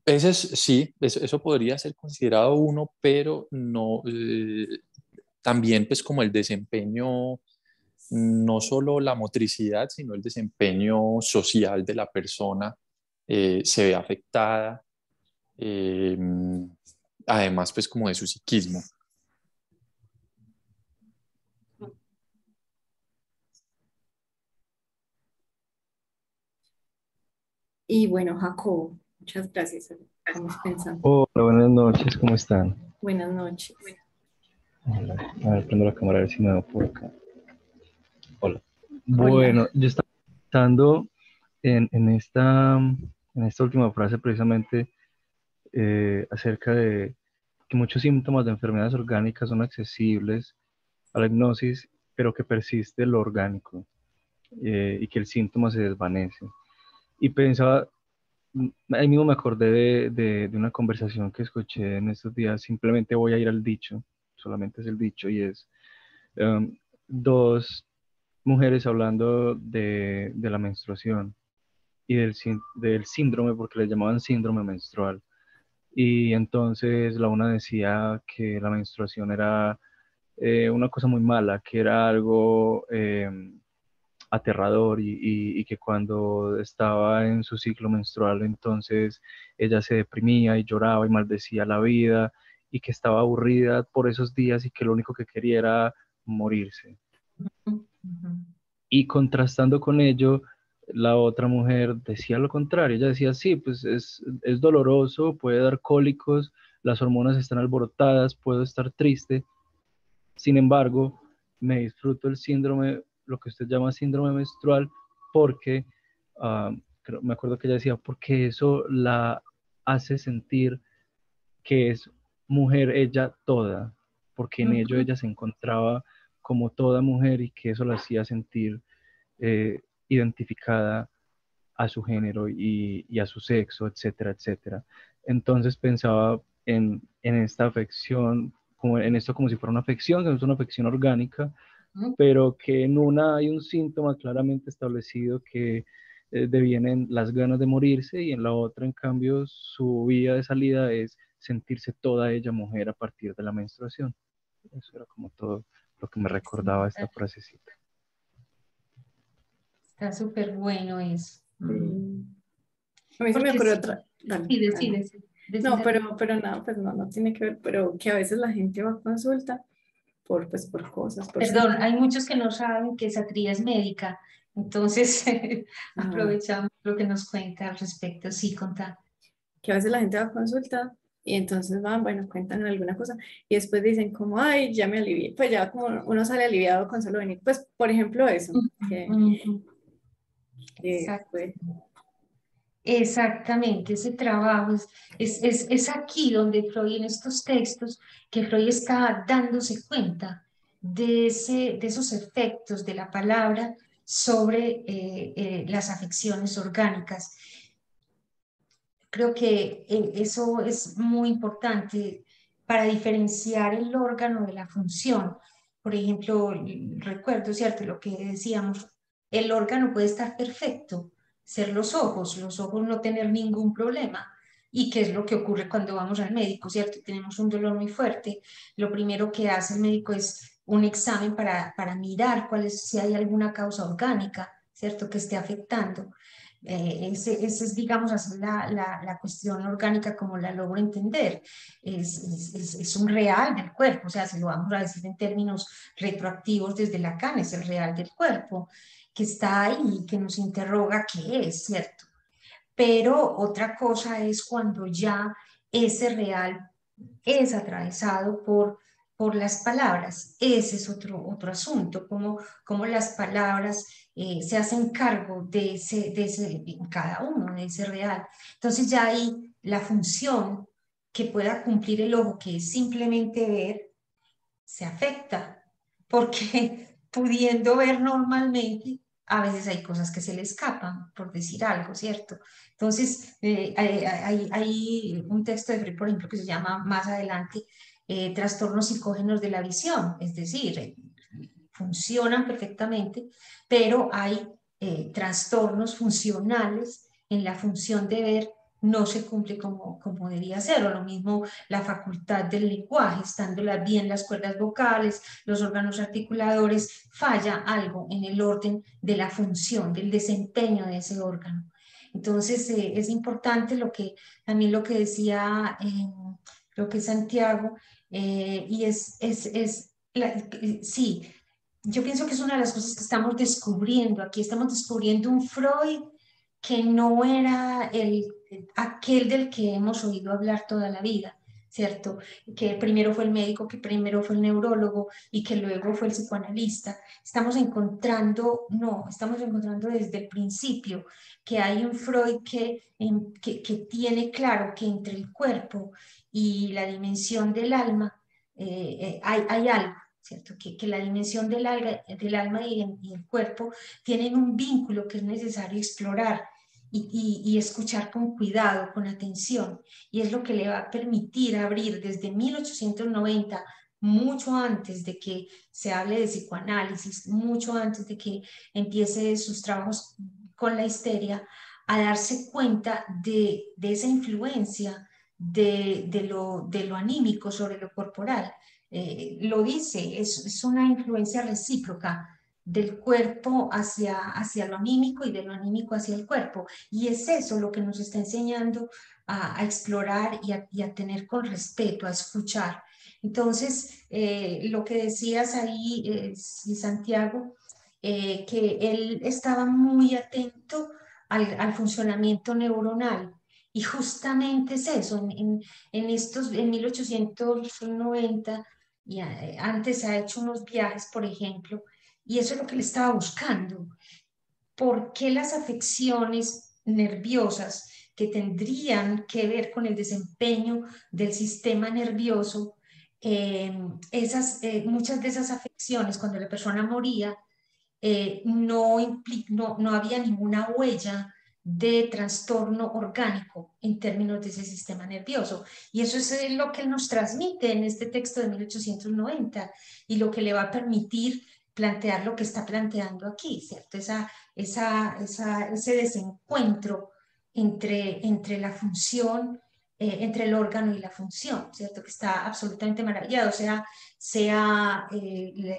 Sí, eso podría ser considerado uno, pero no, también pues como el desempeño, no solo la motricidad, sino el desempeño social de la persona se ve afectada, eh, además pues como de su psiquismo. Y bueno, Jacobo, muchas gracias. Estamos pensando. Hola, buenas noches, ¿cómo están? Buenas noches. Hola. A ver, prendo la cámara a ver si me veo por acá. Hola. Hola. Bueno, yo estaba pensando en esta última frase precisamente acerca de que muchos síntomas de enfermedades orgánicas son accesibles a la hipnosis, pero que persiste lo orgánico y que el síntoma se desvanece. Y pensaba, ahí mismo me acordé de una conversación que escuché en estos días. Simplemente voy a ir al dicho, solamente es el dicho, y es dos mujeres hablando de la menstruación y del síndrome, porque le llamaban síndrome menstrual. Y entonces la una decía que la menstruación era una cosa muy mala, que era algo aterrador y que cuando estaba en su ciclo menstrual entonces ella se deprimía y lloraba y maldecía la vida y que estaba aburrida por esos días y que lo único que quería era morirse. Y contrastando con ello, la otra mujer decía lo contrario. Ella decía, sí, pues es doloroso, puede dar cólicos, las hormonas están alborotadas, puedo estar triste. Sin embargo, me disfruto el síndrome, lo que usted llama síndrome menstrual, porque, me acuerdo que ella decía, porque eso la hace sentir que es mujer ella toda, porque en ello ella se encontraba como toda mujer y que eso la hacía sentir identificada a su género y a su sexo, etcétera, etcétera. Entonces pensaba en esta afección, como en esto como si fuera una afección, que no es una afección orgánica, pero que en una hay un síntoma claramente establecido que devienen las ganas de morirse, y en la otra, en cambio, su vía de salida es sentirse toda ella mujer a partir de la menstruación. Eso era como todo lo que me recordaba esta frasecita. Está súper bueno eso. Sí. A mí se me Porque ocurrió sí, otra. Dale, sí, dale. No, pero nada, pues no tiene que ver, pero que a veces la gente va a consulta pues por cosas, por perdón, hay muchos que no saben que esa tría es médica, entonces aprovechamos lo que nos cuenta al respecto. Sí, contá. que a veces la gente va a consulta y entonces van, bueno, cuentan alguna cosa y después dicen como, ay, ya me alivié, pues ya como uno sale aliviado con solo venir, pues por ejemplo eso, que Exacto. pues, Exactamente, ese trabajo es aquí donde Freud, en estos textos, que Freud está dándose cuenta de esos efectos de la palabra sobre las afecciones orgánicas. Creo que eso es muy importante para diferenciar el órgano de la función. Por ejemplo, recuerdo, ¿cierto? Lo que decíamos, el órgano puede estar perfecto, ser los ojos no tener ningún problema. ¿Y qué es lo que ocurre cuando vamos al médico, ¿cierto? Tenemos un dolor muy fuerte. Lo primero que hace el médico es un examen para mirar si hay alguna causa orgánica, ¿cierto? Que esté afectando. Ese es, digamos, así la cuestión orgánica como la logro entender. Es un real del cuerpo, o sea, si lo vamos a decir en términos retroactivos desde Lacan, es el real del cuerpo, que está ahí, que nos interroga qué es, ¿cierto? Pero otra cosa es cuando ya ese real es atravesado por las palabras. Ese es otro asunto, como las palabras se hacen cargo en cada uno, de ese real. Entonces ya ahí la función que pueda cumplir el ojo, que es simplemente ver, se afecta, porque pudiendo ver normalmente, a veces hay cosas que se le escapan, por decir algo, ¿cierto? Entonces, hay un texto de Freud, por ejemplo, que se llama más adelante trastornos psicógenos de la visión, es decir, funcionan perfectamente, pero hay trastornos funcionales en la función de ver, no se cumple como debía ser, o lo mismo la facultad del lenguaje, estando bien las cuerdas vocales, los órganos articuladores, falla algo en el orden de la función, del desempeño de ese órgano. Entonces, es importante también lo que decía, creo que Santiago, y sí, yo pienso que es una de las cosas que estamos descubriendo. Aquí estamos descubriendo un Freud que no era aquel del que hemos oído hablar toda la vida, ¿cierto? Que primero fue el médico, que primero fue el neurólogo y que luego fue el psicoanalista. Estamos encontrando desde el principio que hay un Freud que tiene claro que entre el cuerpo y la dimensión del alma hay algo. ¿Cierto? Que la dimensión del alma y el cuerpo tienen un vínculo que es necesario explorar y escuchar con cuidado, con atención. Y es lo que le va a permitir abrir desde 1890, mucho antes de que se hable de psicoanálisis, mucho antes de que empiece sus trabajos con la histeria, a darse cuenta de esa influencia de lo anímico sobre lo corporal. Lo dice, es una influencia recíproca del cuerpo hacia lo anímico y de lo anímico hacia el cuerpo. Y es eso lo que nos está enseñando a explorar y a tener con respeto, a escuchar. Entonces, lo que decías ahí, Santiago, que él estaba muy atento al funcionamiento neuronal Y justamente es eso, en 1890, y antes ha hecho unos viajes, por ejemplo, y eso es lo que le estaba buscando. ¿Por qué las afecciones nerviosas que tendrían que ver con el desempeño del sistema nervioso, muchas de esas afecciones, cuando la persona moría, no había ninguna huella de trastorno orgánico en términos de ese sistema nervioso? Y eso es lo que él nos transmite en este texto de 1890 y lo que le va a permitir plantear lo que está planteando aquí, ¿cierto? Ese desencuentro entre la función, entre el órgano y la función, ¿cierto? Que está absolutamente maravillado,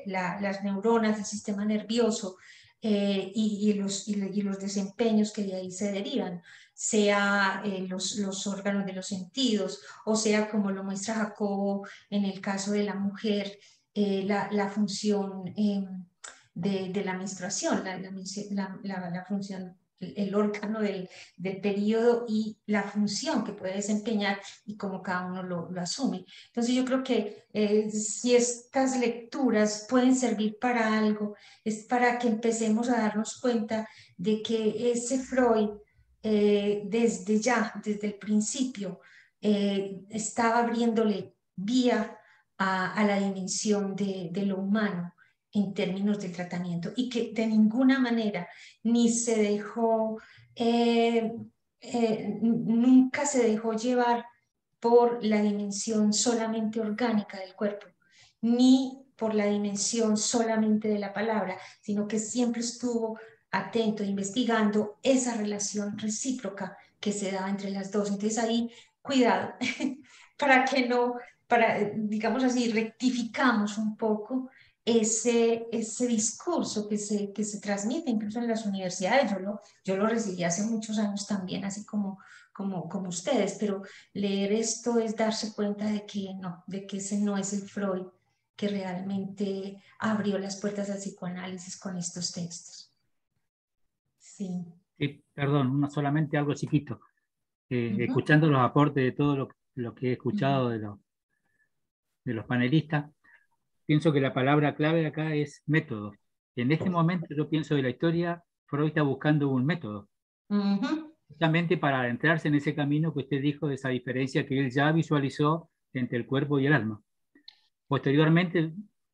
las neuronas del sistema nervioso, y los desempeños que de ahí se derivan, sea los órganos de los sentidos, o sea, como lo muestra Jacobo en el caso de la mujer, la función de la menstruación, la función, el órgano del periodo y la función que puede desempeñar y cómo cada uno lo asume. Entonces yo creo que si estas lecturas pueden servir para algo, es para que empecemos a darnos cuenta de que ese Freud, desde el principio, estaba abriéndole vía a la dimensión de lo humano en términos del tratamiento, y que de ninguna manera ni se dejó, nunca se dejó llevar por la dimensión solamente orgánica del cuerpo, ni por la dimensión solamente de la palabra, sino que siempre estuvo atento, investigando esa relación recíproca que se daba entre las dos. Entonces ahí, cuidado, para que no, digamos así, rectificamos un poco ese discurso que se transmite incluso en las universidades. Yo lo recibí hace muchos años también, así como ustedes, pero leer esto es darse cuenta de que no, de que ese no es el Freud que realmente abrió las puertas al psicoanálisis con estos textos. Sí. Sí, perdón, solamente algo chiquito. Escuchando los aportes de todo lo que he escuchado de los panelistas, pienso que la palabra clave acá es método. En este momento yo pienso de la historia, Freud está buscando un método, justamente para adentrarse en ese camino que usted dijo, de esa diferencia que él ya visualizó entre el cuerpo y el alma. Posteriormente,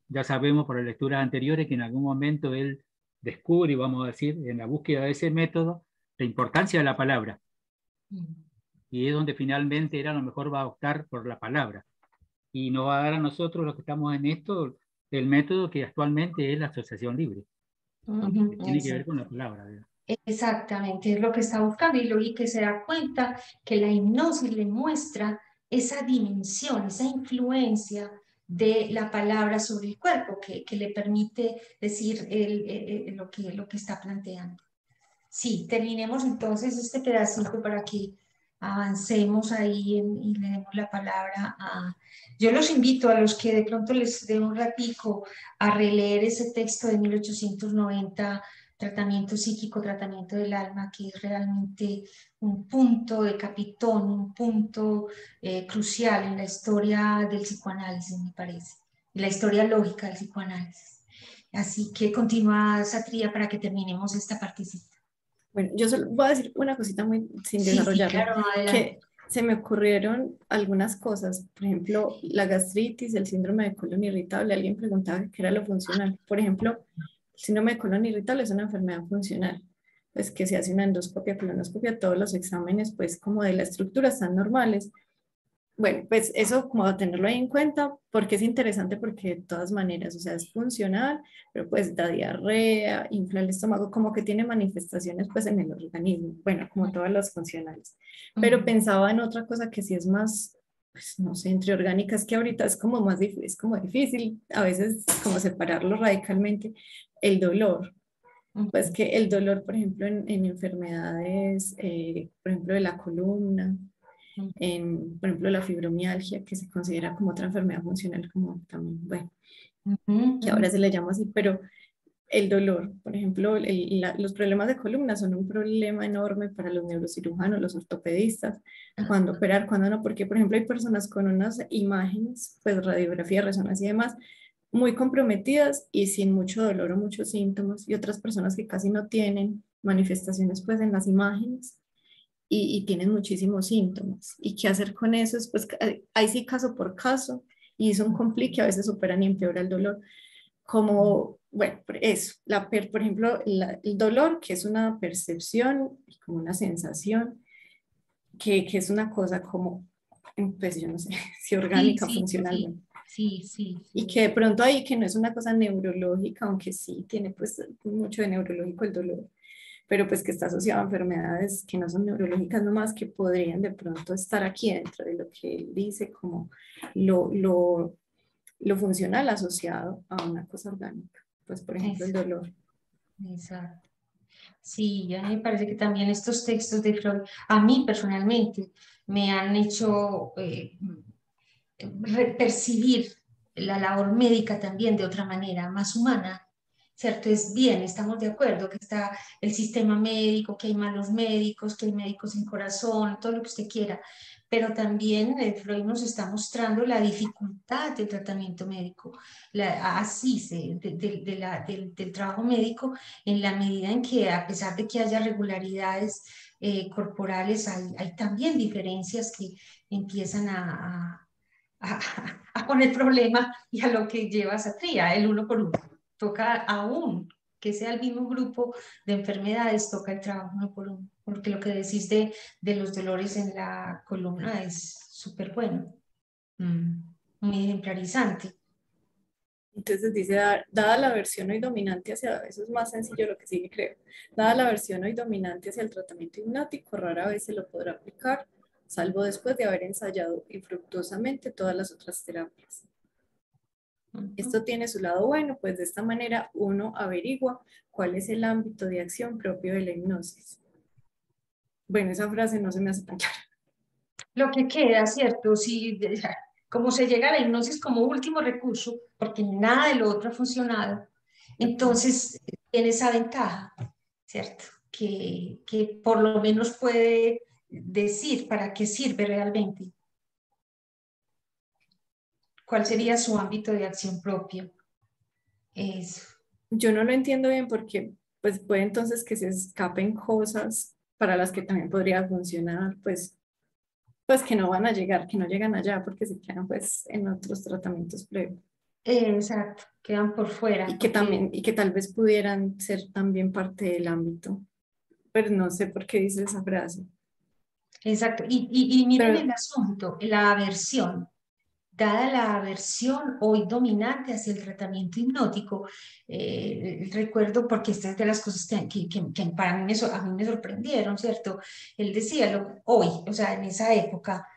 ya sabemos por las lecturas anteriores que en algún momento él descubre, vamos a decir, en la búsqueda de ese método, la importancia de la palabra. Y es donde finalmente él a lo mejor va a optar por la palabra. Y nos va a dar a nosotros, los que estamos en esto, el método que actualmente es la asociación libre, que tiene que ver con la palabra, ¿verdad? Exactamente, es lo que está buscando, y que se da cuenta que la hipnosis le muestra esa dimensión, esa influencia de la palabra sobre el cuerpo, que le permite decir lo que está planteando. Sí, terminemos entonces este pedacito para que avancemos ahí y le demos la palabra a... Yo los invito a los que de pronto les dé un ratico a releer ese texto de 1890, Tratamiento psíquico, tratamiento del alma, que es realmente un punto de capitón, un punto crucial en la historia del psicoanálisis, me parece, en la historia lógica del psicoanálisis. Así que continúa, Satria, para que terminemos esta participación. Bueno, yo solo voy a decir una cosita muy sin Sí, desarrollarla, claro, que se me ocurrieron algunas cosas, por ejemplo, la gastritis, el síndrome de colon irritable. Alguien preguntaba qué era lo funcional. Por ejemplo, el síndrome de colon irritable es una enfermedad funcional, pues que se hace una endoscopia, colonoscopia, todos los exámenes, pues como de la estructura están normales. Bueno, pues eso como a tenerlo ahí en cuenta, porque es interesante, porque de todas maneras, o sea, es funcional, pero pues da diarrea, infla el estómago, como que tiene manifestaciones pues en el organismo, bueno, como todas las funcionales. Pero pensaba en otra cosa que sí es más, pues no sé, entre orgánicas, que ahorita es como más difícil, es como difícil a veces como separarlo radicalmente, el dolor. Pues que el dolor, por ejemplo, en enfermedades, por ejemplo, de la columna, por ejemplo, la fibromialgia, que se considera como otra enfermedad funcional, como también, bueno, que ahora se le llama así, pero el dolor, por ejemplo, los problemas de columna son un problema enorme para los neurocirujanos, los ortopedistas, cuándo operar, cuándo no, porque por ejemplo hay personas con unas imágenes, pues radiografía, resonancia y demás, muy comprometidas y sin mucho dolor o muchos síntomas, y otras personas que casi no tienen manifestaciones pues en las imágenes y tienen muchísimos síntomas. ¿Y qué hacer con eso? Pues ahí sí caso por caso, y es un complique, a veces superan y empeora el dolor. Como, bueno, eso, por ejemplo, el dolor, que es una percepción, como una sensación, que es una cosa como, pues yo no sé, si Sí, orgánica, sí, sí, funcionalmente. sí, sí, Y sí. que de pronto ahí que no es una cosa neurológica, aunque sí tiene pues mucho de neurológico el dolor, pero pues que está asociado a enfermedades que no son neurológicas nomás, que podrían de pronto estar aquí dentro de lo que él dice como lo, lo, lo funcional asociado a una cosa orgánica, pues por ejemplo el Exacto, dolor. exacto. Sí, ya me parece que también estos textos de Freud, a mí personalmente, me han hecho percibir la labor médica también de otra manera, más humana, ¿cierto? Es bien, estamos de acuerdo que está el sistema médico, que hay malos médicos, que hay médicos sin corazón, todo lo que usted quiera, pero también Freud nos está mostrando la dificultad del tratamiento médico, así del trabajo médico, en la medida en que a pesar de que haya regularidades corporales, hay también diferencias que empiezan a, a poner problema y a lo que lleva a Satría, el uno por uno. Toca aún que sea el mismo grupo de enfermedades, toca el trabajo uno por uno, porque lo que decís de los dolores en la columna es súper bueno, muy ejemplarizante. Entonces dice, dada la versión hoy dominante hacia, eso es más sencillo lo que sigue creo, dada la versión hoy dominante hacia el tratamiento hipnótico, rara vez se lo podrá aplicar, salvo después de haber ensayado infructuosamente todas las otras terapias. Esto tiene su lado bueno, pues de esta manera uno averigua cuál es el ámbito de acción propio de la hipnosis. Bueno, esa frase no se me hace tan clara. Lo que queda, ¿cierto? Si, como se llega a la hipnosis como último recurso, porque nada de lo otro ha funcionado, entonces tiene esa ventaja, ¿cierto? Que por lo menos puede decir para qué sirve realmente, cuál sería su ámbito de acción propio. Eso. Yo no lo entiendo bien porque pues puede entonces que se escapen cosas para las que también podría funcionar, pues que no van a llegar, que no llegan allá porque se quedan pues en otros tratamientos previos. Exacto, quedan por fuera, Y que porque, también, y que tal vez pudieran ser también parte del ámbito, pero no sé por qué dice esa frase. exacto. Y miren el Pero asunto, la aversión. Dada la aversión hoy dominante hacia el tratamiento hipnótico, recuerdo, porque esta es de las cosas que para mí a mí me sorprendieron, ¿cierto? Él decía, hoy, o sea, en esa época,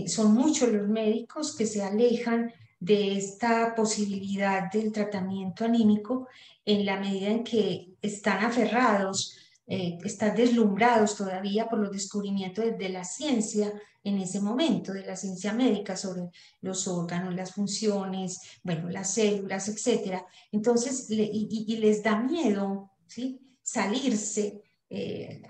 son muchos los médicos que se alejan de esta posibilidad del tratamiento anímico en la medida en que están aferrados, están deslumbrados todavía por los descubrimientos de la ciencia en ese momento, de la ciencia médica sobre los órganos, las funciones, bueno, las células, etcétera. Entonces, y les da miedo, ¿sí? Salirse,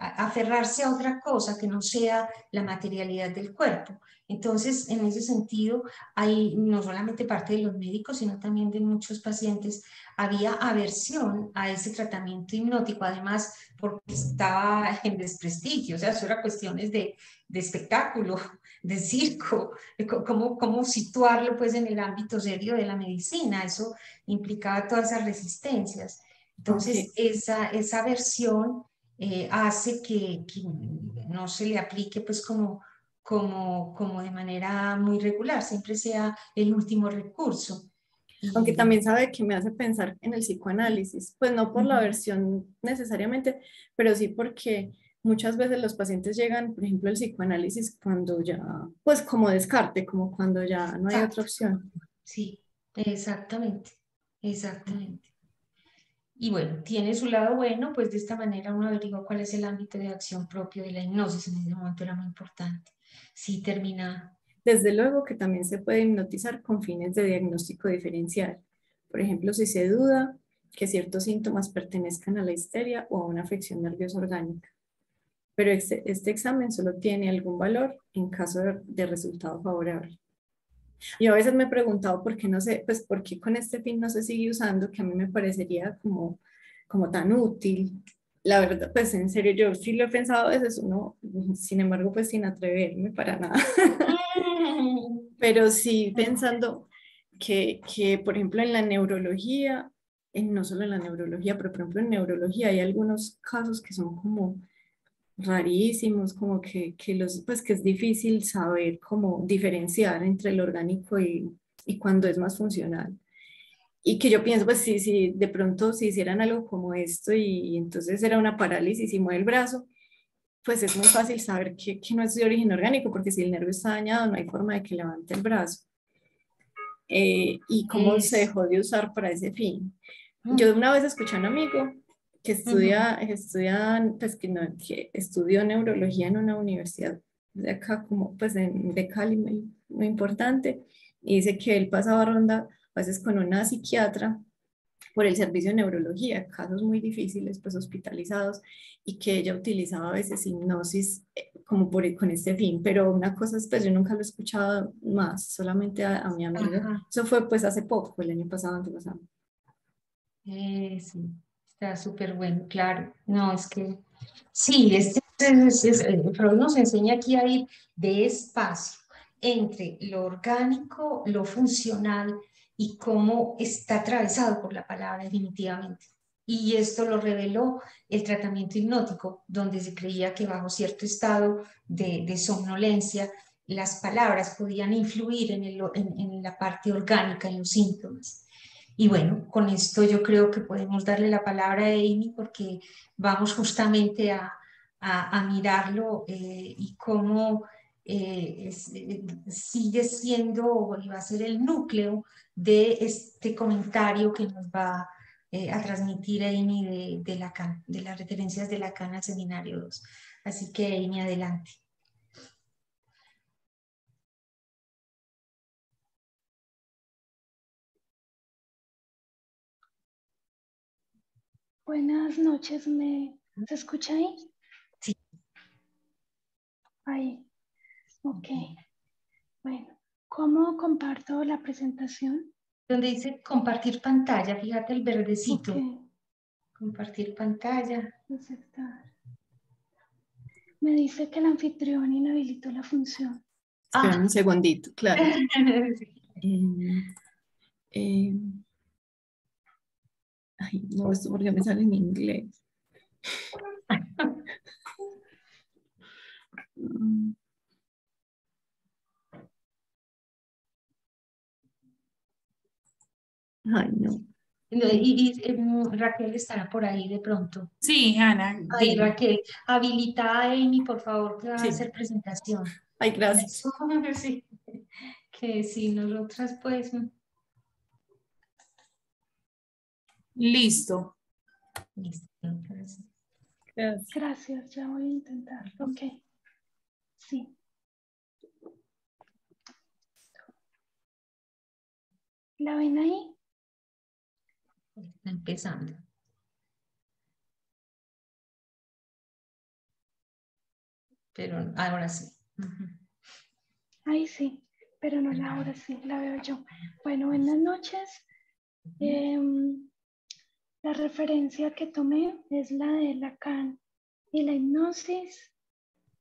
aferrarse a otra cosa que no sea la materialidad del cuerpo. Entonces, en ese sentido, hay no solamente parte de los médicos, sino también de muchos pacientes, había aversión a ese tratamiento hipnótico, además porque estaba en desprestigio, o sea, eso era cuestiones de espectáculo, de circo, cómo situarlo pues en el ámbito serio de la medicina, eso implicaba todas esas resistencias. ok, Entonces, esa versión hace que no se le aplique pues como de manera muy regular, siempre sea el último recurso. aunque Y, también sabe que me hace pensar en el psicoanálisis, pues no por la versión necesariamente, pero sí porque muchas veces los pacientes llegan, por ejemplo, al psicoanálisis cuando ya, pues como descarte, como cuando ya no hay otra exacto, opción. sí, exactamente, exactamente. Y bueno, tiene su lado bueno, pues de esta manera uno averigua cuál es el ámbito de acción propio de la hipnosis. En ese momento era muy importante. Sí, termina. Desde luego que también se puede hipnotizar con fines de diagnóstico diferencial. Por ejemplo, si se duda que ciertos síntomas pertenezcan a la histeria o a una afección nerviosa orgánica. Pero este examen solo tiene algún valor en caso de resultado favorable. Yo a veces me he preguntado por qué no sé, pues por qué con este fin no se sigue usando, que a mí me parecería como tan útil. La verdad, pues en serio, yo sí lo he pensado a veces, sin embargo, pues sin atreverme para nada. Pero sí pensando que, por ejemplo, en la neurología, no solo en la neurología, pero por ejemplo en neurología hay algunos casos que son como rarísimos, como que pues que es difícil saber cómo diferenciar entre el orgánico y cuando es más funcional. Y que yo pienso, pues si de pronto si hicieran algo como esto y entonces era una parálisis y mueve el brazo, pues es muy fácil saber que no es de origen orgánico, porque si el nervio está dañado no hay forma de que levante el brazo. Y cómo se dejó de usar para ese fin. Yo una vez escuché a un amigo que que estudió neurología en una universidad de acá, como pues de Cali, muy importante, y dice que él pasaba ronda a veces con una psiquiatra por el servicio de neurología, casos muy difíciles, pues hospitalizados, y que ella utilizaba a veces hipnosis con este fin, pero una cosa es, pues yo nunca lo he escuchado más, solamente a mi amigo. Ajá. Eso fue pues hace poco, el año pasado, antepasado. Sí, está súper bueno, claro. No, es que sí, Freud nos enseña aquí a ir despacio entre lo orgánico, lo funcional y cómo está atravesado por la palabra definitivamente. Y esto lo reveló el tratamiento hipnótico, donde se creía que bajo cierto estado de somnolencia, las palabras podían influir en la parte orgánica, en los síntomas. Y bueno, con esto yo creo que podemos darle la palabra a Amy porque vamos justamente a mirarlo y cómo sigue siendo y va a ser el núcleo de este comentario que nos va a transmitir Amy de Lacan, de las referencias de Lacan al seminario 2. Así que Amy, adelante. Buenas noches, ¿se escucha ahí? Sí. Ahí, ok. Bueno, ¿cómo comparto la presentación? Donde dice compartir pantalla, fíjate el verdecito. Ok, Compartir pantalla. aceptar. Me dice que el anfitrión inhabilitó la función. Espera un segundito, claro. Ay, no, esto porque me sale en inglés. Ay, no. Raquel estará por ahí de pronto. Sí, Ana, Ay, dime. Raquel, habilita a Amy, por favor, que va a Sí. hacer presentación. Ay, gracias. Sí. Que si nosotras, pues. Listo. Listo, entonces. Gracias. Gracias, ya voy a intentar. Ok, sí. ¿La ven ahí? Está empezando. Pero ahora sí. Ahí sí, pero no la ahora sí, la veo yo. Bueno, buenas noches. La referencia que tomé es la de Lacan y la hipnosis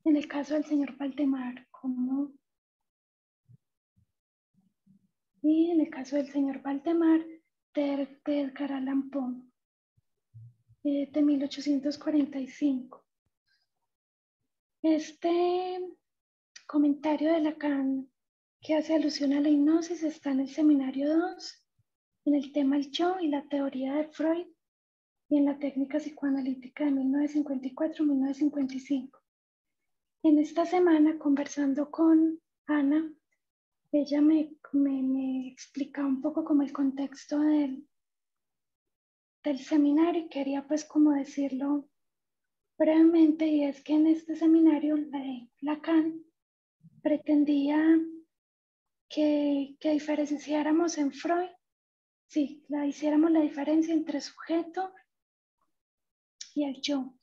en el caso del señor Valdemar, y en el caso del señor Valdemar de Edgar Allan Poe, de 1845. Este comentario de Lacan que hace alusión a la hipnosis está en el seminario 2, en el tema el yo y la teoría de Freud, y en la técnica psicoanalítica de 1954-1955. En esta semana, conversando con Ana, ella me explica un poco como el contexto del seminario y quería pues como decirlo brevemente, y es que en este seminario Lacan pretendía que diferenciáramos en Freud sí, hiciéramos la diferencia entre sujeto y el yo.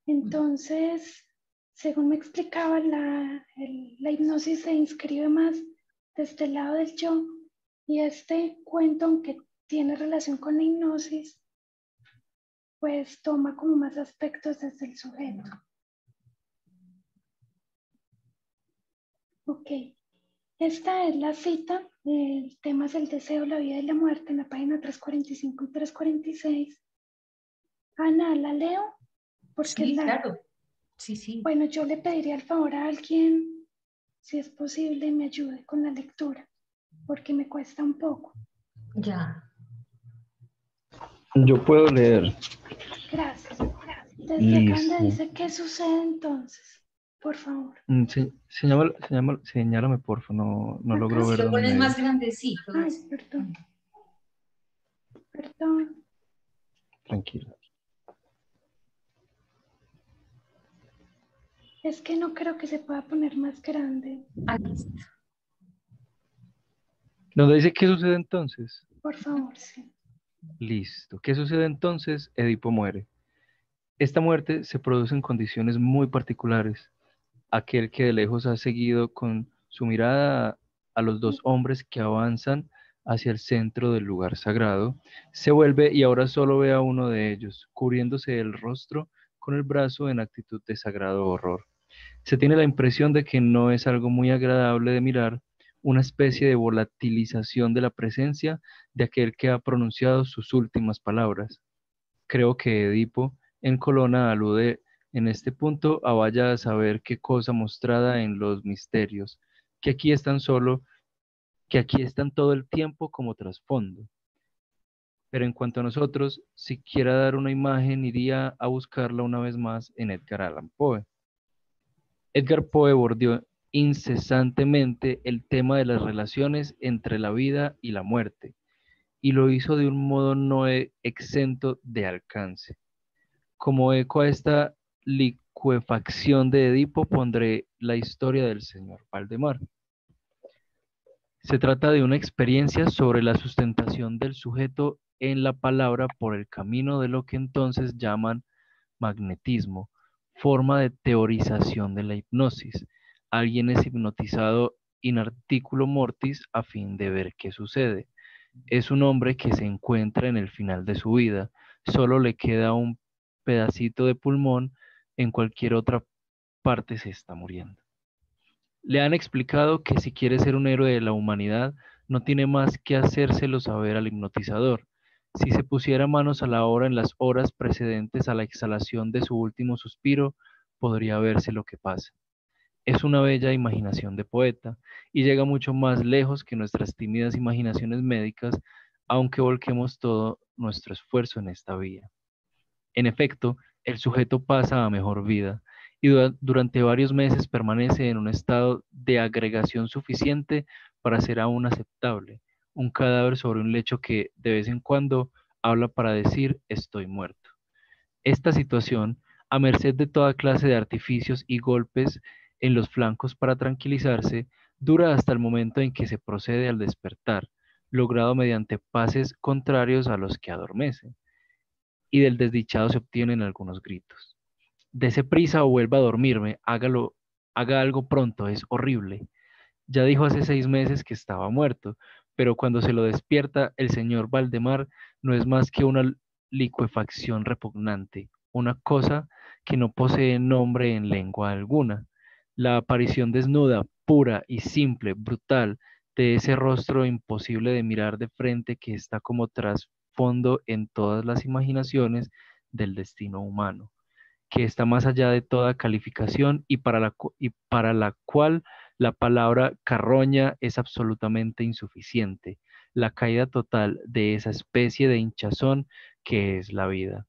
Entonces, según me explicaba, la hipnosis se inscribe más desde el lado del yo, y este cuento, aunque tiene relación con la hipnosis, pues toma como más aspectos desde el sujeto. Ok, esta es la cita, el tema es el deseo, la vida y la muerte, en la página 345 y 346. Ana, ¿la leo? Porque Sí, claro. Sí, sí. Bueno, yo le pediría el favor a alguien, si es posible, me ayude con la lectura, porque me cuesta un poco. Ya. Yo puedo leer. Gracias. Desde Listo. acá dice, ¿qué sucede entonces? Por favor. Señálame, porfa, no Acá. logro ver Si lo dónde pones me... más grandecito. Ay, perdón. Perdón. Tranquila. Es que no creo que se pueda poner más grande. Aquí está. ¿Dónde dice qué sucede entonces? Por favor, sí. Listo. ¿Qué sucede entonces? Edipo muere. Esta muerte se produce en condiciones muy particulares. Aquel que de lejos ha seguido con su mirada a los dos hombres que avanzan hacia el centro del lugar sagrado, se vuelve y ahora solo ve a uno de ellos, cubriéndose el rostro con el brazo en actitud de sagrado horror. Se tiene la impresión de que no es algo muy agradable de mirar, una especie de volatilización de la presencia de aquel que ha pronunciado sus últimas palabras. Creo que Edipo en Colonna alude en este punto a vaya a saber qué cosa mostrada en los misterios, que aquí están solo, que aquí están todo el tiempo como trasfondo. Pero en cuanto a nosotros, si quiera dar una imagen, iría a buscarla una vez más en Edgar Allan Poe. Edgar Poe bordeó incesantemente el tema de las relaciones entre la vida y la muerte, y lo hizo de un modo no exento de alcance. Como eco a esta licuefacción de Edipo, pondré la historia del señor Valdemar. Se trata de una experiencia sobre la sustentación del sujeto en la palabra por el camino de lo que entonces llaman magnetismo, forma de teorización de la hipnosis. Alguien es hipnotizado in articulo mortis a fin de ver qué sucede. Es un hombre que se encuentra en el final de su vida, solo le queda un pedacito de pulmón, en cualquier otra parte se está muriendo. Le han explicado que si quiere ser un héroe de la humanidad, no tiene más que hacérselo saber al hipnotizador. Si se pusiera manos a la obra en las horas precedentes a la exhalación de su último suspiro, podría verse lo que pasa. Es una bella imaginación de poeta y llega mucho más lejos que nuestras tímidas imaginaciones médicas, aunque volquemos todo nuestro esfuerzo en esta vía. En efecto, el sujeto pasa a mejor vida y durante varios meses permanece en un estado de agregación suficiente para ser aún aceptable, un cadáver sobre un lecho que de vez en cuando habla para decir estoy muerto. Esta situación, a merced de toda clase de artificios y golpes en los flancos para tranquilizarse, dura hasta el momento en que se procede al despertar, logrado mediante pases contrarios a los que adormecen, y del desdichado se obtienen algunos gritos. Dese prisa o vuelva a dormirme, haga algo pronto, es horrible. Ya dijo hace 6 meses que estaba muerto, pero cuando se lo despierta, el señor Valdemar no es más que una licuefacción repugnante, una cosa que no posee nombre en lengua alguna. La aparición desnuda, pura y simple, brutal, de ese rostro imposible de mirar de frente que está como trasfondo en todas las imaginaciones del destino humano, que está más allá de toda calificación y para la cual la palabra carroña es absolutamente insuficiente, la caída total de esa especie de hinchazón que es la vida.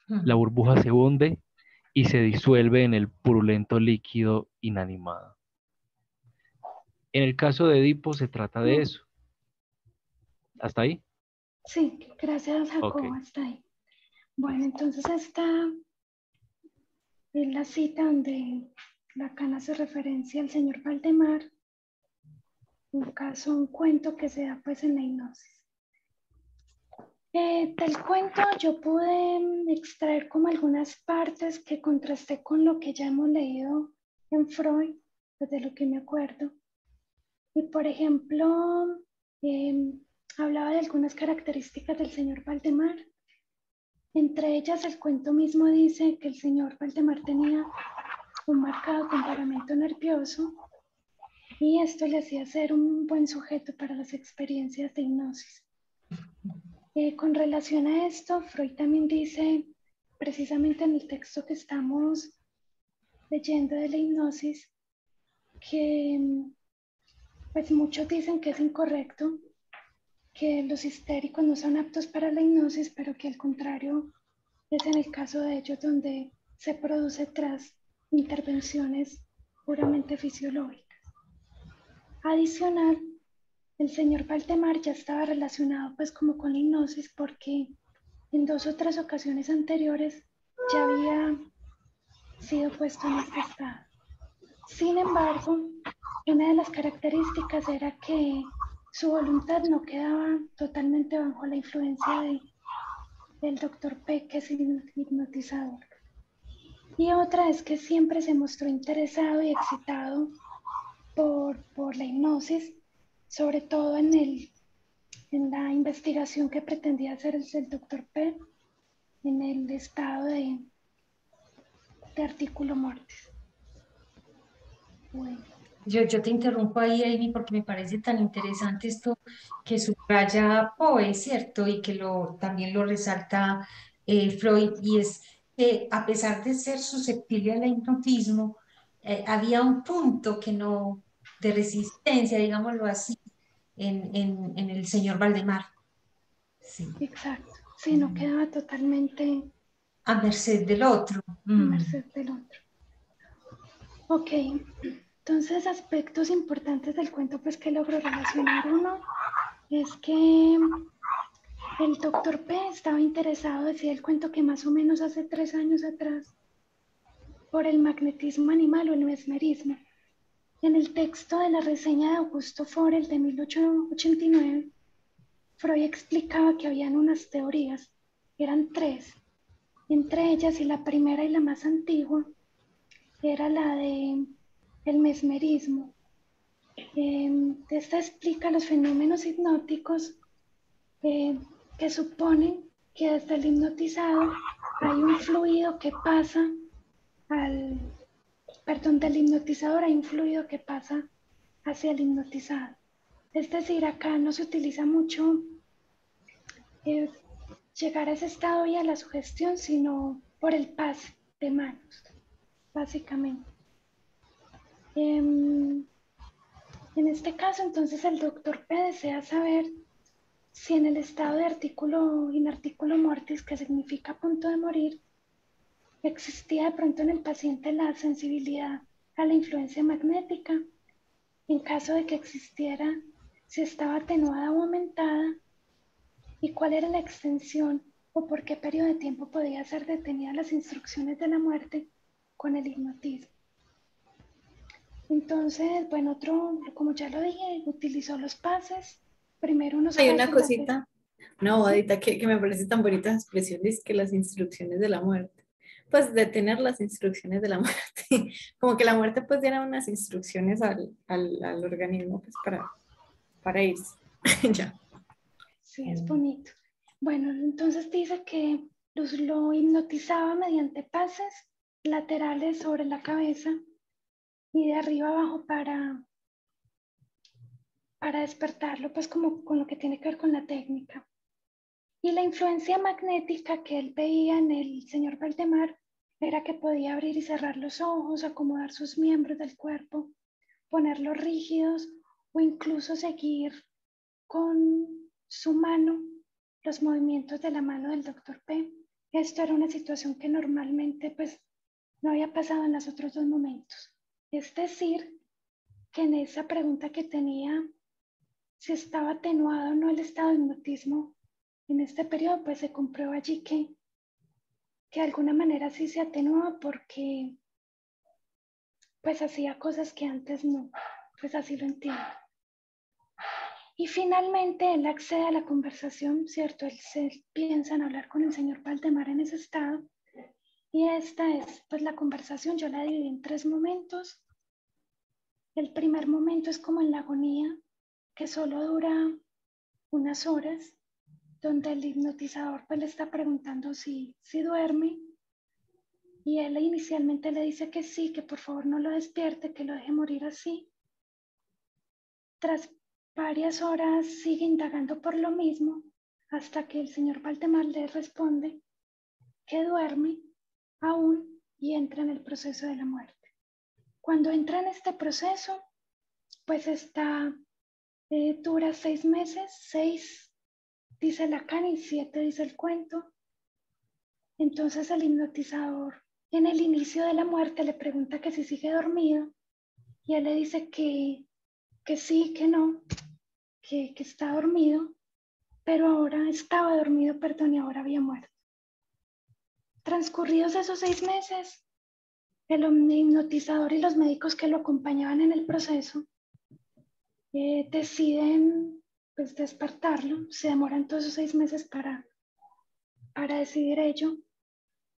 La burbuja se hunde y se disuelve en el purulento líquido inanimado. En el caso de Edipo se trata de eso. ¿Hasta ahí? Sí, gracias, Jacobo, Ok. hasta ahí. Bueno, entonces esta es la cita donde Lacan hace referencia al señor Valdemar, un caso, un cuento que se da pues en la hipnosis. Del cuento yo pude extraer como algunas partes que contrasté con lo que ya hemos leído en Freud, desde lo que me acuerdo. Y por ejemplo, hablaba de algunas características del señor Valdemar. Entre ellas, el cuento mismo dice que el señor Valdemar tenía un marcado temperamento nervioso y esto le hacía ser un buen sujeto para las experiencias de hipnosis. Con relación a esto, Freud también dice, precisamente en el texto que estamos leyendo de la hipnosis, que pues muchos dicen que es incorrecto, que los histéricos no son aptos para la hipnosis, pero que al contrario es en el caso de ellos donde se produce tras intervenciones puramente fisiológicas. Adicional, el señor Valdemar ya estaba relacionado pues como con la hipnosis porque en 2 o 3 ocasiones anteriores ya había sido puesto en este estado. Sin embargo, una de las características era que su voluntad no quedaba totalmente bajo la influencia del Dr. P, que es hipnotizador. Y otra es que siempre se mostró interesado y excitado por la hipnosis, sobre todo en la investigación que pretendía hacer el Dr. P en el estado de artículo mortis. Bueno. Yo te interrumpo ahí, Amy, porque me parece tan interesante esto que subraya Poe, ¿cierto? Y que también lo resalta Freud, y es que a pesar de ser susceptible al hipnotismo, había un punto que no, de resistencia, digámoslo así, en el señor Valdemar. Sí. Exacto, sí, no quedaba totalmente a merced del otro. a merced del otro. Ok, entonces aspectos importantes del cuento pues que logro relacionar. Uno es que el Dr. P estaba interesado, decía el cuento, que más o menos hace 3 años atrás, por el magnetismo animal o el mesmerismo. En el texto de la reseña de Augusto Forel de 1889, Freud explicaba que habían unas teorías, eran 3, entre ellas, y la primera y la más antigua, era la de el mesmerismo. Esta explica los fenómenos hipnóticos que suponen que desde el hipnotizado hay un fluido que pasa del hipnotizador hay un fluido que pasa hacia el hipnotizado. Es decir, acá no se utiliza mucho llegar a ese estado vía la sugestión, sino por el pase de manos, básicamente. En este caso, entonces, el Dr. P desea saber si en el estado de in articulo mortis, que significa a punto de morir, existía de pronto en el paciente la sensibilidad a la influencia magnética. En caso de que existiera, si estaba atenuada o aumentada, y cuál era la extensión o por qué periodo de tiempo podía ser detenida las instrucciones de la muerte con el hipnotismo. Entonces, bueno, como ya lo dije, utilizó los pases. Primero unos Hay pases. una cosita, una bobadita que me parece tan bonita esa expresión, es que las instrucciones de la muerte. Pues detener las instrucciones de la muerte. Como que la muerte pues diera unas instrucciones al organismo pues para irse. Ya. Sí, es bonito. Bueno, entonces dice que lo hipnotizaba mediante pases laterales sobre la cabeza y de arriba abajo para despertarlo, pues como con lo que tiene que ver con la técnica. Y la influencia magnética que él veía en el señor Valdemar era que podía abrir y cerrar los ojos, acomodar sus miembros del cuerpo, ponerlos rígidos o incluso seguir con su mano los movimientos de la mano del Dr. P. Esto era una situación que normalmente pues no había pasado en los otros 2 momentos. Es decir, que en esa pregunta que tenía, si estaba atenuado o no el estado de hipnotismo en este periodo, pues se comprueba allí que de alguna manera sí se atenuaba porque pues hacía cosas que antes no, pues así lo entiendo. Y finalmente él accede a la conversación, ¿cierto? Él se piensa en hablar con el señor Valdemar en ese estado. Y esta es pues la conversación, yo la dividí en 3 momentos. El primer momento es como en la agonía, que solo dura unas horas, donde el hipnotizador pues le está preguntando si duerme. Y él inicialmente le dice que sí, que por favor no lo despierte, que lo deje morir así. Tras varias horas sigue indagando por lo mismo, hasta que el señor Valdemar le responde que duerme aún y entra en el proceso de la muerte. Cuando entra en este proceso, pues dura 6 meses, 6 dice Lacan y 7 dice el cuento. Entonces el hipnotizador en el inicio de la muerte le pregunta que si sigue dormido y él le dice que sí, que no, que está dormido, pero ahora estaba dormido, perdón, y ahora había muerto. Transcurridos esos 6 meses, el hipnotizador y los médicos que lo acompañaban en el proceso deciden pues despertarlo. Se demoran todos esos 6 meses para decidir ello.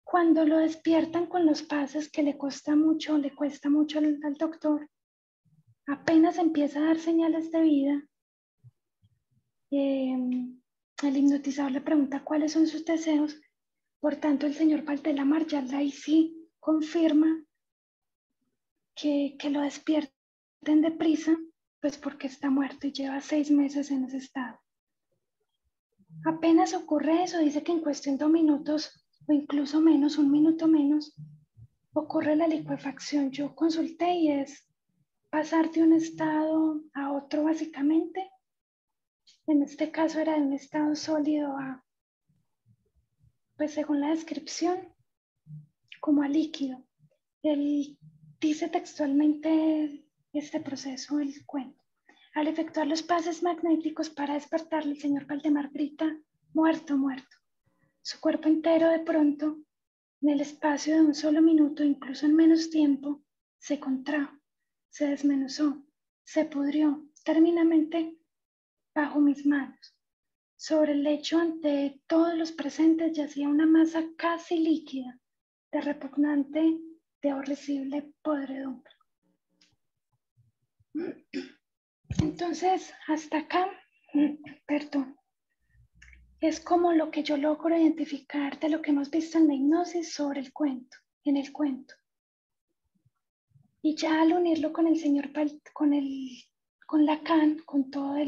Cuando lo despiertan con los pases que le cuesta mucho al doctor, apenas empieza a dar señales de vida, el hipnotizador le pregunta cuáles son sus deseos. Por tanto, el señor Valdemar ya ahí sí confirma que lo despierten deprisa, pues porque está muerto y lleva 6 meses en ese estado. Apenas ocurre eso, dice que en cuestión de minutos o incluso menos, 1 minuto menos, ocurre la licuefacción. Yo consulté y es pasar de un estado a otro básicamente. En este caso era de un estado sólido a, pues según la descripción, como a líquido. Él dice textualmente este proceso, el cuento. Al efectuar los pases magnéticos para despertarle, el señor Valdemar grita, muerto, muerto. Su cuerpo entero de pronto, en el espacio de un solo minuto, incluso en menos tiempo, se contrajo, se desmenuzó, se pudrió terminantemente bajo mis manos. Sobre el lecho ante todos los presentes yacía una masa casi líquida, de repugnante, de horrible podredumbre. Entonces, hasta acá, perdón, es como lo que yo logro identificar de lo que hemos visto en la hipnosis sobre el cuento, en el cuento. Y ya al unirlo con el señor, con Lacan, con toda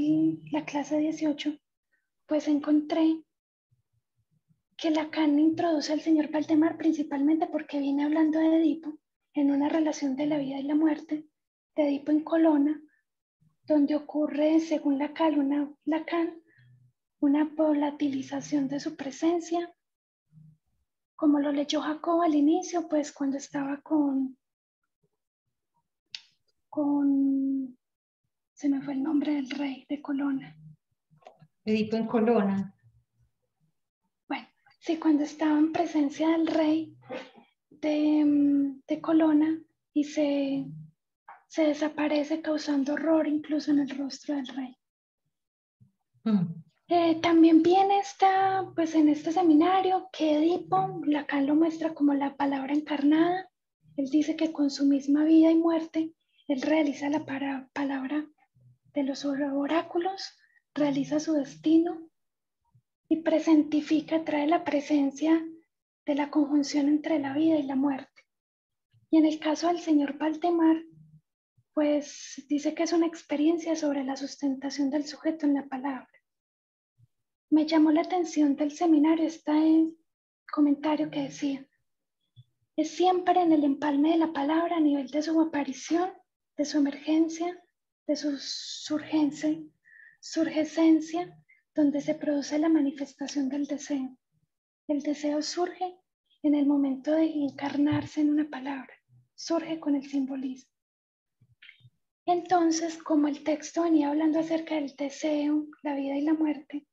la clase 18, pues encontré que Lacan introduce al señor Valdemar principalmente porque viene hablando de Edipo en una relación de la vida y la muerte, de Edipo en Colona, donde ocurre, según Lacan, una volatilización de su presencia, como lo leyó Jacob al inicio, pues cuando estaba se me fue el nombre del rey de Colona. Edipo en Colona. Bueno, sí, cuando estaba en presencia del rey de Colona y se desaparece causando horror incluso en el rostro del rey. También viene pues en este seminario que Edipo, Lacan lo muestra como la palabra encarnada. Él dice que con su misma vida y muerte, él realiza la palabra de los oráculos, realiza su destino y presentifica, trae la presencia de la conjunción entre la vida y la muerte. Y en el caso del señor Valdemar, pues dice que es una experiencia sobre la sustentación del sujeto en la palabra. Me llamó la atención del seminario este comentario que decía, es siempre en el empalme de la palabra a nivel de su aparición, de su emergencia, de su surgencia, donde se produce la manifestación del deseo. El deseo surge en el momento de encarnarse en una palabra, surge con el simbolismo. Entonces, como el texto venía hablando acerca del deseo, la vida y la muerte,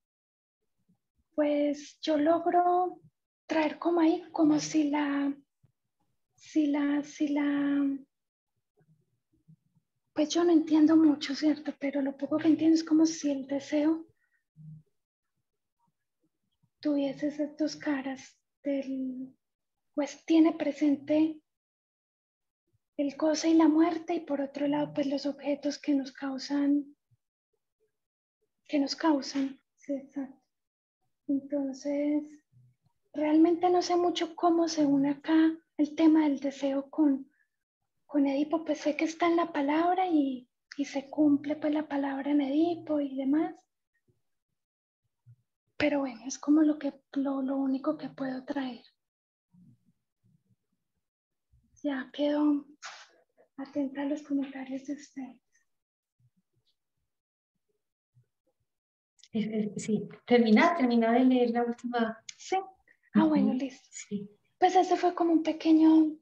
pues yo logro traer como ahí, como si la pues yo no entiendo mucho, ¿cierto? Pero lo poco que entiendo es como si el deseo tuviese esas dos caras, pues tiene presente el goce y la muerte, y por otro lado, pues los objetos que nos causan, sí, exacto. Entonces, realmente no sé mucho cómo se une acá el tema del deseo con Edipo, pues sé que está en la palabra y se cumple pues la palabra en Edipo y demás. Pero bueno, es como lo único que puedo traer. Ya quedo atenta a los comentarios de ustedes. Sí, termina de leer la última. Sí. Bueno, listo. Sí. Pues ese fue como un pequeño,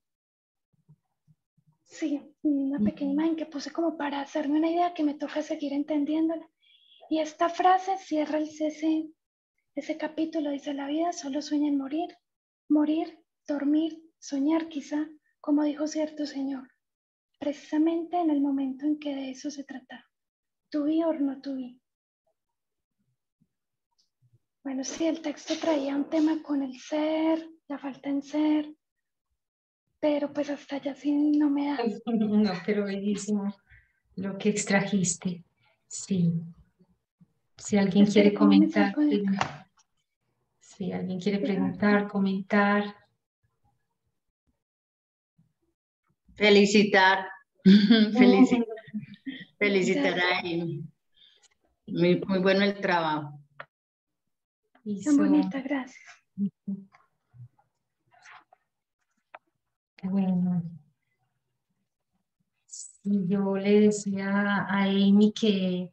sí, una pequeña imagen que puse como para hacerme una idea que me toca seguir entendiéndola. Y esta frase cierra ese capítulo, dice: la vida solo sueña en morir, dormir, soñar quizá, como dijo cierto señor, precisamente en el momento en que de eso se trata. To be or not to be. Bueno, sí, el texto traía un tema con el ser, la falta en ser, pero pues hasta allá sí no me da. No, pero bellísimo lo que extrajiste. Sí. Si alguien quiere Espere, ¿cómo me comentar, salgo de acá? si alguien quiere preguntar, comentar. Felicitar, felicitar a él. Muy bueno el trabajo. Tan bonita, gracias. Bueno, sí, yo le decía a Amy que,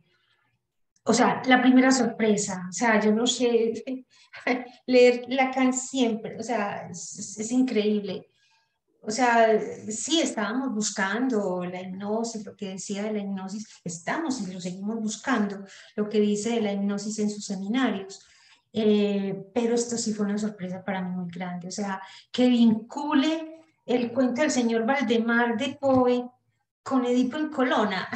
o sea, la primera sorpresa, o sea, yo no sé, leer Lacan siempre, o sea, es increíble. O sea, sí, estábamos buscando la hipnosis, lo que decía de la hipnosis, estamos y lo seguimos buscando, lo que dice de la hipnosis en sus seminarios. Pero esto sí fue una sorpresa para mí muy grande, o sea, que vincule el cuento del señor Valdemar de Poe con Edipo en Colona,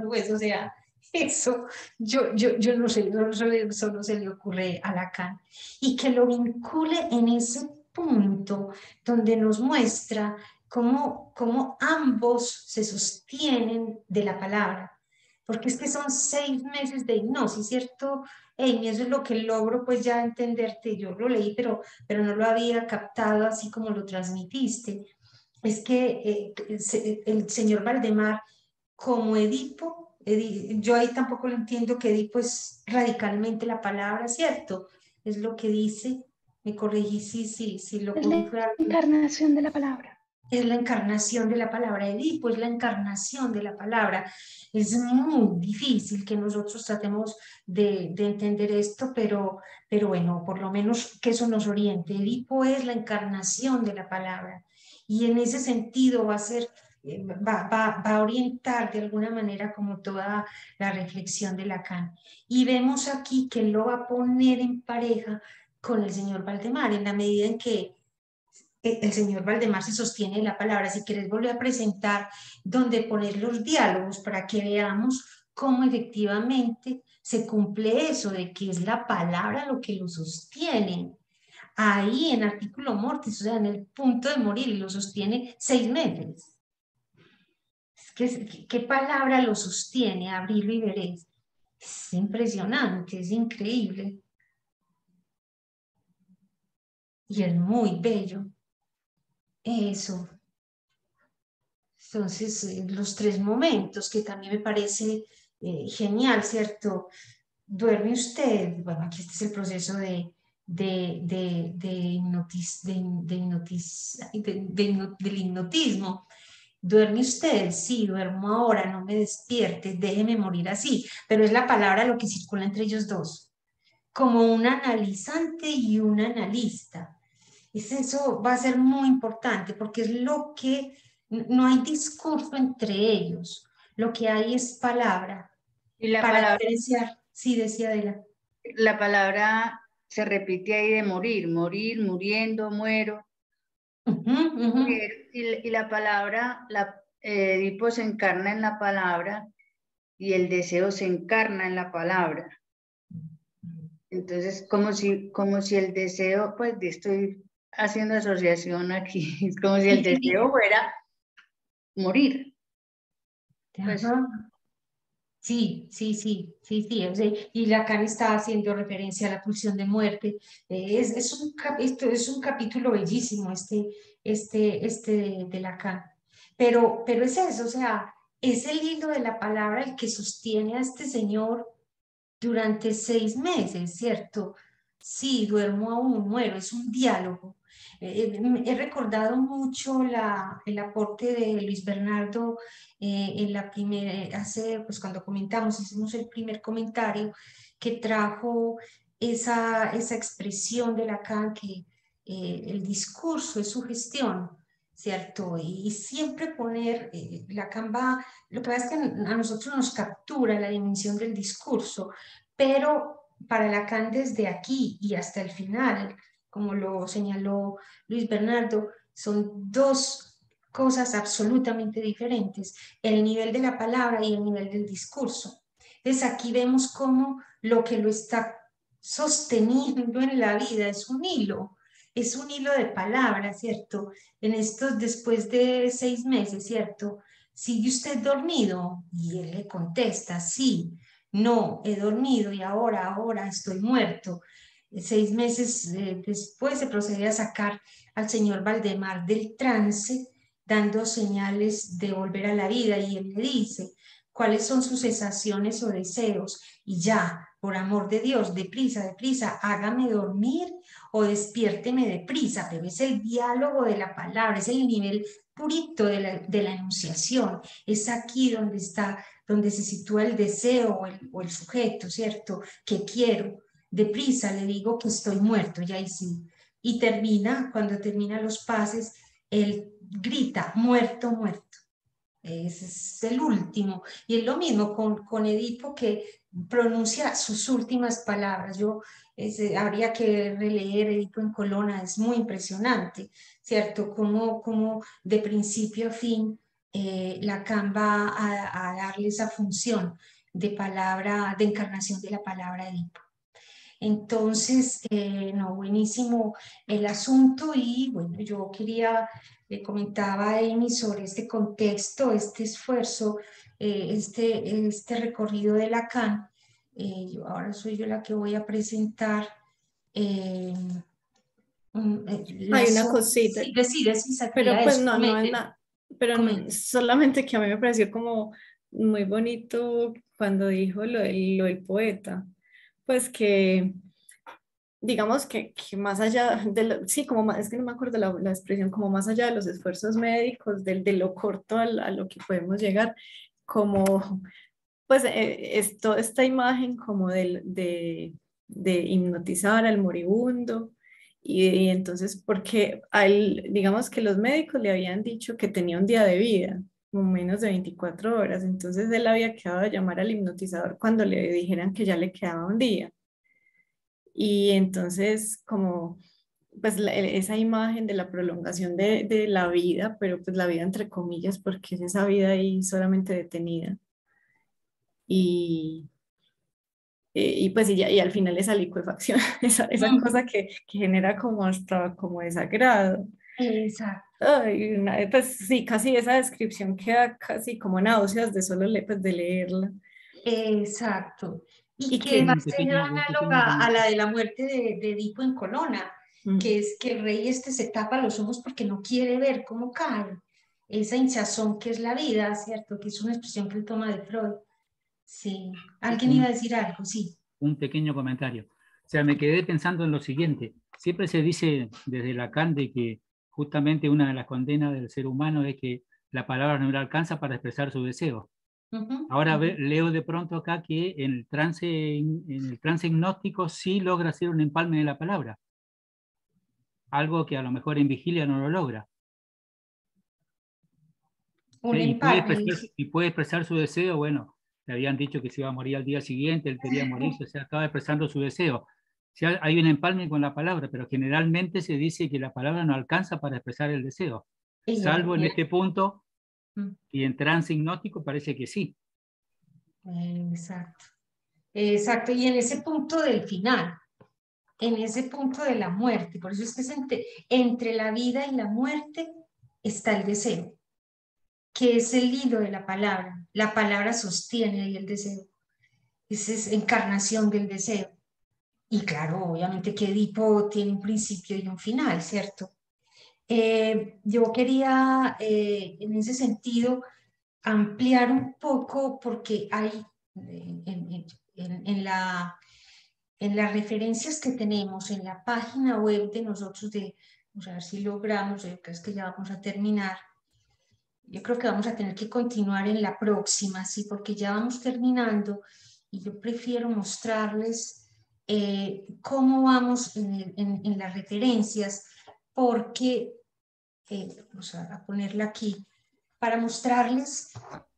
pues, o sea, eso yo no sé, solo se le ocurre a Lacan, y que lo vincule en ese punto donde nos muestra cómo ambos se sostienen de la palabra, porque es que son 6 meses de hipnosis, ¿cierto? Amy, eso es lo que logro pues ya entenderte, yo lo leí, pero no lo había captado así como lo transmitiste. Es que el señor Valdemar, como Edipo, yo ahí tampoco lo entiendo, que Edipo es radicalmente la palabra, ¿cierto? Es lo que dice, me corregí, sí, lo Es la encarnación de la palabra. Es la encarnación de la palabra. Edipo es la encarnación de la palabra. Es muy difícil que nosotros tratemos de entender esto, pero bueno, por lo menos que eso nos oriente. Edipo es la encarnación de la palabra y en ese sentido va a ser, va a orientar de alguna manera como toda la reflexión de Lacan. Y vemos aquí que lo va a poner en pareja con el señor Valdemar en la medida en que el señor Valdemar se sostiene en la palabra. Si quieres volver a presentar donde poner los diálogos para que veamos cómo efectivamente se cumple eso de que es la palabra lo que lo sostiene. Ahí en artículo mortis, o sea, en el punto de morir, y lo sostiene 6 meses. ¿Qué palabra lo sostiene? Abrilo y veréis. Es impresionante, es increíble. Y es muy bello. Eso. Entonces, los 3 momentos, que también me parece genial, ¿cierto? Duerme usted, bueno, aquí este es el proceso del hipnotismo. Duerme usted, sí, duermo ahora, no me despierte, déjeme morir así, pero es la palabra lo que circula entre ellos dos, como un analizante y un analista. Eso va a ser muy importante porque es lo que, no hay discurso entre ellos, lo que hay es palabra. Y la para palabra, diferenciar, sí, decía Adela. la palabra se repite ahí de morir, muriendo, muero. Y la palabra, Edipo se encarna en la palabra y el deseo se encarna en la palabra. Entonces, como si el deseo, pues estoy haciendo asociación aquí, es como si el deseo fuera morir. Pues, Ajá. Sí, sí, sí, sí, sí. O sea, y Lacan está haciendo referencia a la pulsión de muerte. Esto es un capítulo bellísimo, de Lacan. Pero es eso, o sea, es el hilo de la palabra el que sostiene a este señor durante 6 meses, ¿cierto? Sí, duermo aún, muero, es un diálogo. He recordado mucho el aporte de Luis Bernardo en la primera, pues cuando hicimos el primer comentario que trajo esa expresión de Lacan que el discurso es sugestión, ¿cierto? Y siempre poner, Lacan va, lo que pasa es que a nosotros nos captura la dimensión del discurso, pero para Lacan desde aquí y hasta el final, como lo señaló Luis Bernardo, son dos cosas absolutamente diferentes, el nivel de la palabra y el nivel del discurso. Entonces aquí vemos cómo lo que lo está sosteniendo en la vida es un hilo de palabras, ¿cierto? En estos, después de 6 meses, ¿cierto? ¿Sigue usted dormido? Y él le contesta, sí. No, he dormido y ahora estoy muerto. 6 meses después se procede a sacar al señor Valdemar del trance, dando señales de volver a la vida, y él le dice cuáles son sus sensaciones o deseos, y ya, por amor de Dios, deprisa, hágame dormir o despiérteme deprisa, pero es el diálogo de la palabra, es el nivel purito de la enunciación, es aquí donde se sitúa el deseo o el sujeto, ¿cierto? Que quiero. Deprisa le digo que estoy muerto, ya ahí sí. Y cuando termina los pases, él grita, muerto, muerto. Ese es el último. Y es lo mismo con Edipo, que pronuncia sus últimas palabras. Habría que releer Edipo en Colonna, es muy impresionante, ¿cierto? Como de principio a fin Lacan va a darle esa función de palabra, de encarnación de la palabra Edipo. Entonces, no, buenísimo el asunto, y bueno, yo le comentaba a Amy sobre este contexto, este esfuerzo, este recorrido de Lacan. Ahora soy yo la que voy a presentar. eh, Hay una cosita, Sí, sí, pero Sacría, pues eso, no, no es comente, nada, pero comente. solamente que a mí me pareció como muy bonito cuando dijo lo del poeta, pues que digamos que más allá sí, como es que no me acuerdo la expresión, como más allá de los esfuerzos médicos, de lo corto a lo que podemos llegar, como pues es toda esta imagen como de hipnotizar al moribundo. Y entonces, porque digamos que los médicos le habían dicho que tenía un día de vida, como menos de 24 horas, entonces él había quedado de llamar al hipnotizador cuando le dijeran que ya le quedaba un día. Y entonces, como pues esa imagen de la prolongación de la vida, pero pues la vida entre comillas, porque es esa vida ahí solamente detenida. Y, y pues y al final esa licuefacción, esa cosa que genera como hasta como desagrado. Exacto. Ay, pues sí, casi esa descripción queda casi como náuseas de solo pues, de leerla. Exacto. Y Y que va que, a ser análoga a la de la muerte de Edipo en Colonna, que es que el rey se tapa los ojos porque no quiere ver cómo cae. Esa hinchazón que es la vida, ¿cierto? Que es una expresión que él toma de Freud. Sí. ¿Alguien iba a decir algo? Sí. Un pequeño comentario. O sea, me quedé pensando en lo siguiente. Siempre se dice desde Lacan de que justamente una de las condenas del ser humano es que la palabra no le alcanza para expresar su deseo. Ahora leo de pronto acá que en el trance hipnótico sí logra hacer un empalme de la palabra. Algo que a lo mejor en vigilia no lo logra. Un Y empalme. puede expresar su deseo. Bueno, le habían dicho que se iba a morir al día siguiente, él quería morirse, o sea, estaba expresando su deseo. O sea, hay un empalme con la palabra, pero generalmente se dice que la palabra no alcanza para expresar el deseo, salvo en este punto Y en trance hipnótico parece que sí. Exacto. Exacto. Y en ese punto del final, en ese punto de la muerte, por eso es que es entre la vida y la muerte está el deseo, que es el hilo de la palabra. La palabra sostiene ahí el deseo. Esa es encarnación del deseo. Y claro, obviamente que Edipo tiene un principio y un final, ¿cierto? Yo quería, en ese sentido, ampliar un poco porque hay en las referencias que tenemos en la página web de nosotros, vamos a ver si logramos, yo creo que ya vamos a terminar. Yo creo que vamos a tener que continuar en la próxima, sí, porque ya vamos terminando y yo prefiero mostrarles cómo vamos en las referencias, porque vamos a ponerla aquí para mostrarles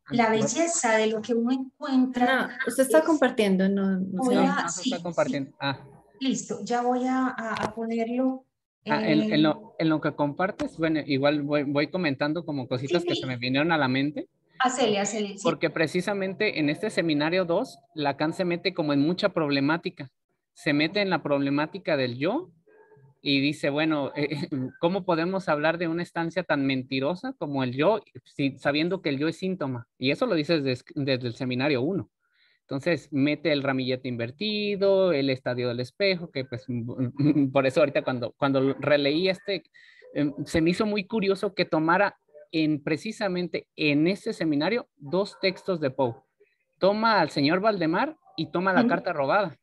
la belleza de lo que uno encuentra. Ana, usted está compartiendo, no Voy sé. a, No, se sí, está compartiendo. sí, Ah. listo, ya voy a ponerlo. En lo que compartes, bueno, igual voy comentando como cositas Sí, que sí. se me vinieron a la mente. Hacele, sí. Porque precisamente en este seminario 2, Lacan se mete como en mucha problemática. Se mete en la problemática del yo y dice, bueno, ¿cómo podemos hablar de una estancia tan mentirosa como el yo, sabiendo que el yo es síntoma? Y eso lo dice desde el seminario 1. Entonces mete el ramillete invertido, el estadio del espejo, que pues por eso ahorita cuando releí se me hizo muy curioso que tomara precisamente en ese seminario 2 textos de Poe. Toma al señor Valdemar y toma la carta robada.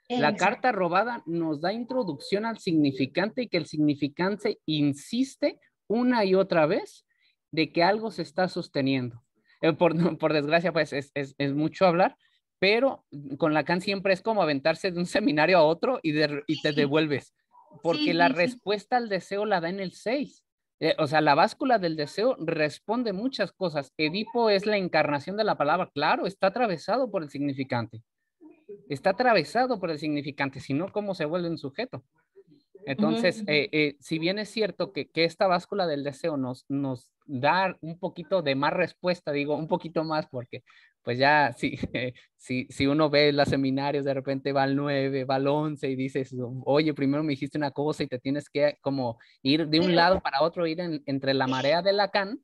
La carta robada nos da introducción al significante y que el significante insiste una y otra vez de que algo se está sosteniendo. Por desgracia, pues es mucho hablar, pero con Lacan siempre es como aventarse de un seminario a otro y te devuelves, porque la respuesta al deseo la da en el 6. O sea, la báscula del deseo responde muchas cosas. Edipo es la encarnación de la palabra, claro, está atravesado por el significante. Está atravesado por el significante, si no, ¿cómo se vuelve un sujeto? Entonces, si bien es cierto que esta báscula del deseo nos da un poquito de más respuesta, digo un poquito más porque pues ya si uno ve los seminarios, de repente va al 9, va al 11 y dices, oye, primero me dijiste una cosa y te tienes que como ir de un lado para otro, ir entre la marea de Lacan,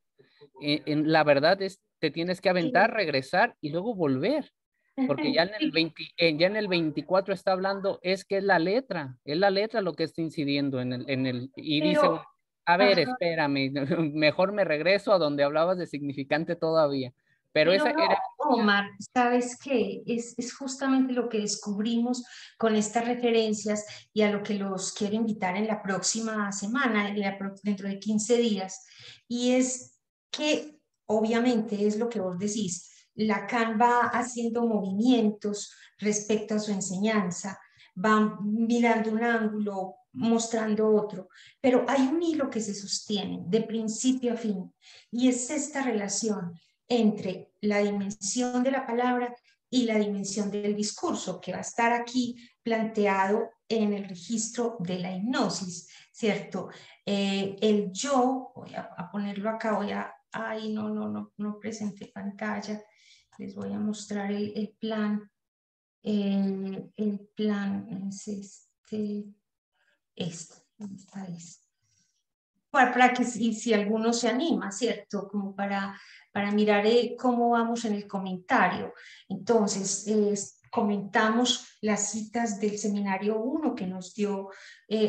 la verdad es, te tienes que aventar, regresar y luego volver. Porque ya en el 24 está hablando, es que es la letra lo que está incidiendo y dice, a ver, espérame, mejor me regreso a donde hablabas de significante todavía. Pero esa era... Omar, ¿sabes qué? Es justamente lo que descubrimos con estas referencias y a lo que los quiero invitar en la próxima semana, dentro de 15 días, y es que obviamente es lo que vos decís. Lacan va haciendo movimientos respecto a su enseñanza, va mirando un ángulo, mostrando otro, pero hay un hilo que se sostiene de principio a fin, y es esta relación entre la dimensión de la palabra y la dimensión del discurso, que va a estar aquí planteado en el registro de la hipnosis, ¿cierto? El yo, voy a ponerlo acá, ay, no presenté pantalla, les voy a mostrar el plan. El plan es esta es. Para que si alguno se anima, ¿cierto? Como para mirar cómo vamos en el comentario. Entonces, comentamos las citas del seminario 1 que nos dio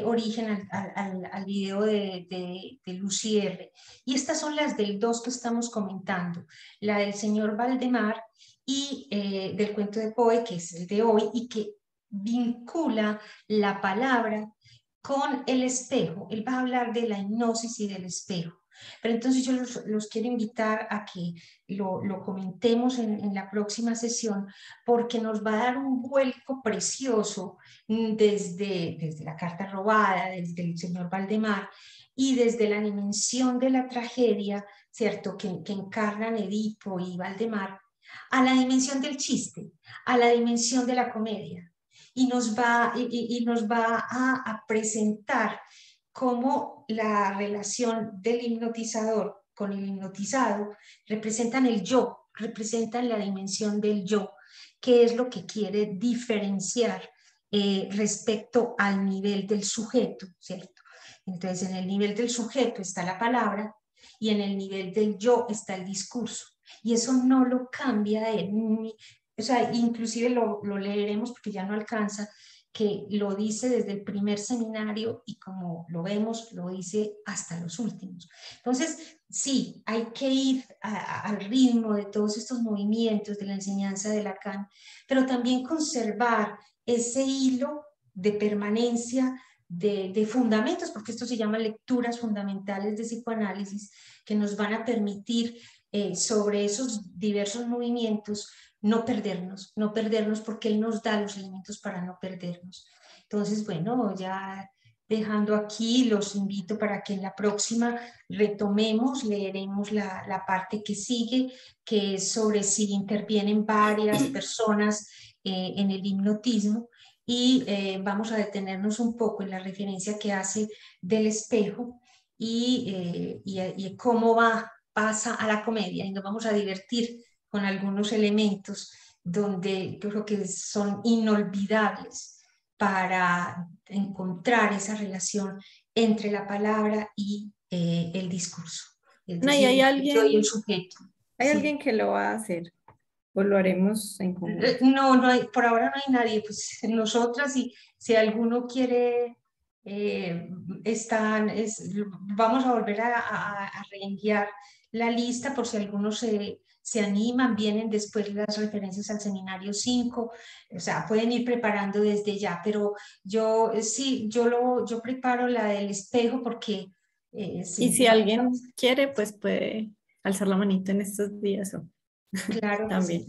origen al video de Lucy R. Y estas son las del 2 que estamos comentando. La del señor Valdemar y del cuento de Poe, que es el de hoy, y que vincula la palabra con el espejo. Él va a hablar de la hipnosis y del espejo. Pero entonces yo los quiero invitar a que lo comentemos en la próxima sesión, porque nos va a dar un vuelco precioso desde la carta robada, desde el señor Valdemar y desde la dimensión de la tragedia, ¿cierto?, que encarnan Edipo y Valdemar, a la dimensión del chiste, a la dimensión de la comedia. Y nos va a presentar cómo la relación del hipnotizador con el hipnotizado, representan el yo, representan la dimensión del yo, que es lo que quiere diferenciar respecto al nivel del sujeto, ¿cierto? Entonces, en el nivel del sujeto está la palabra y en el nivel del yo está el discurso. Y eso no lo cambia él. O sea, inclusive lo leeremos porque ya no alcanza, que lo dice desde el primer seminario y como lo vemos, lo dice hasta los últimos. Entonces, sí, hay que ir al ritmo de todos estos movimientos de la enseñanza de Lacan, pero también conservar ese hilo de permanencia de fundamentos, porque esto se llama lecturas fundamentales de psicoanálisis, que nos van a permitir sobre esos diversos movimientos no perdernos porque él nos da los elementos para no perdernos. Entonces, bueno, ya dejando aquí, los invito para que en la próxima retomemos, leeremos la parte que sigue, que es sobre si intervienen varias personas en el hipnotismo, y vamos a detenernos un poco en la referencia que hace del espejo y cómo pasa a la comedia, y nos vamos a divertir con algunos elementos donde yo creo que son inolvidables para encontrar esa relación entre la palabra y el discurso. Es No, y decir, hay alguien, yo y el sujeto. hay Sí. alguien que lo va a hacer, o lo haremos en conjunto. No, no hay, por ahora no hay nadie, pues nosotras, y si alguno quiere, vamos a volver a reenviar la lista por si algunos se animan, vienen después las referencias al seminario 5, o sea, pueden ir preparando desde ya, pero yo sí, yo preparo la del espejo porque sí, Y si alguien quiere, pues puede alzar la manita en estos días. Claro, también.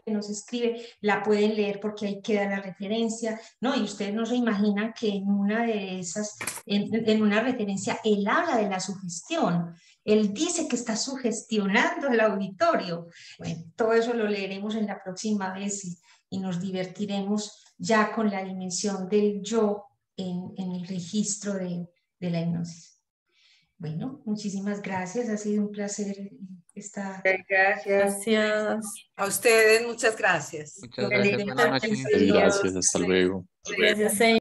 nos escribe, la pueden leer porque ahí queda la referencia, ¿no? Y ustedes no se imaginan que en una de esas, en una referencia, él habla de la sugestión, él dice que está sugestionando al auditorio. Bueno, todo eso lo leeremos en la próxima vez y nos divertiremos ya con la dimensión del yo en el registro de la hipnosis. Bueno, muchísimas gracias, ha sido un placer estar. Gracias. Gracias. A ustedes, muchas gracias. Muchas gracias. Buenas noches. Gracias, hasta luego. Gracias,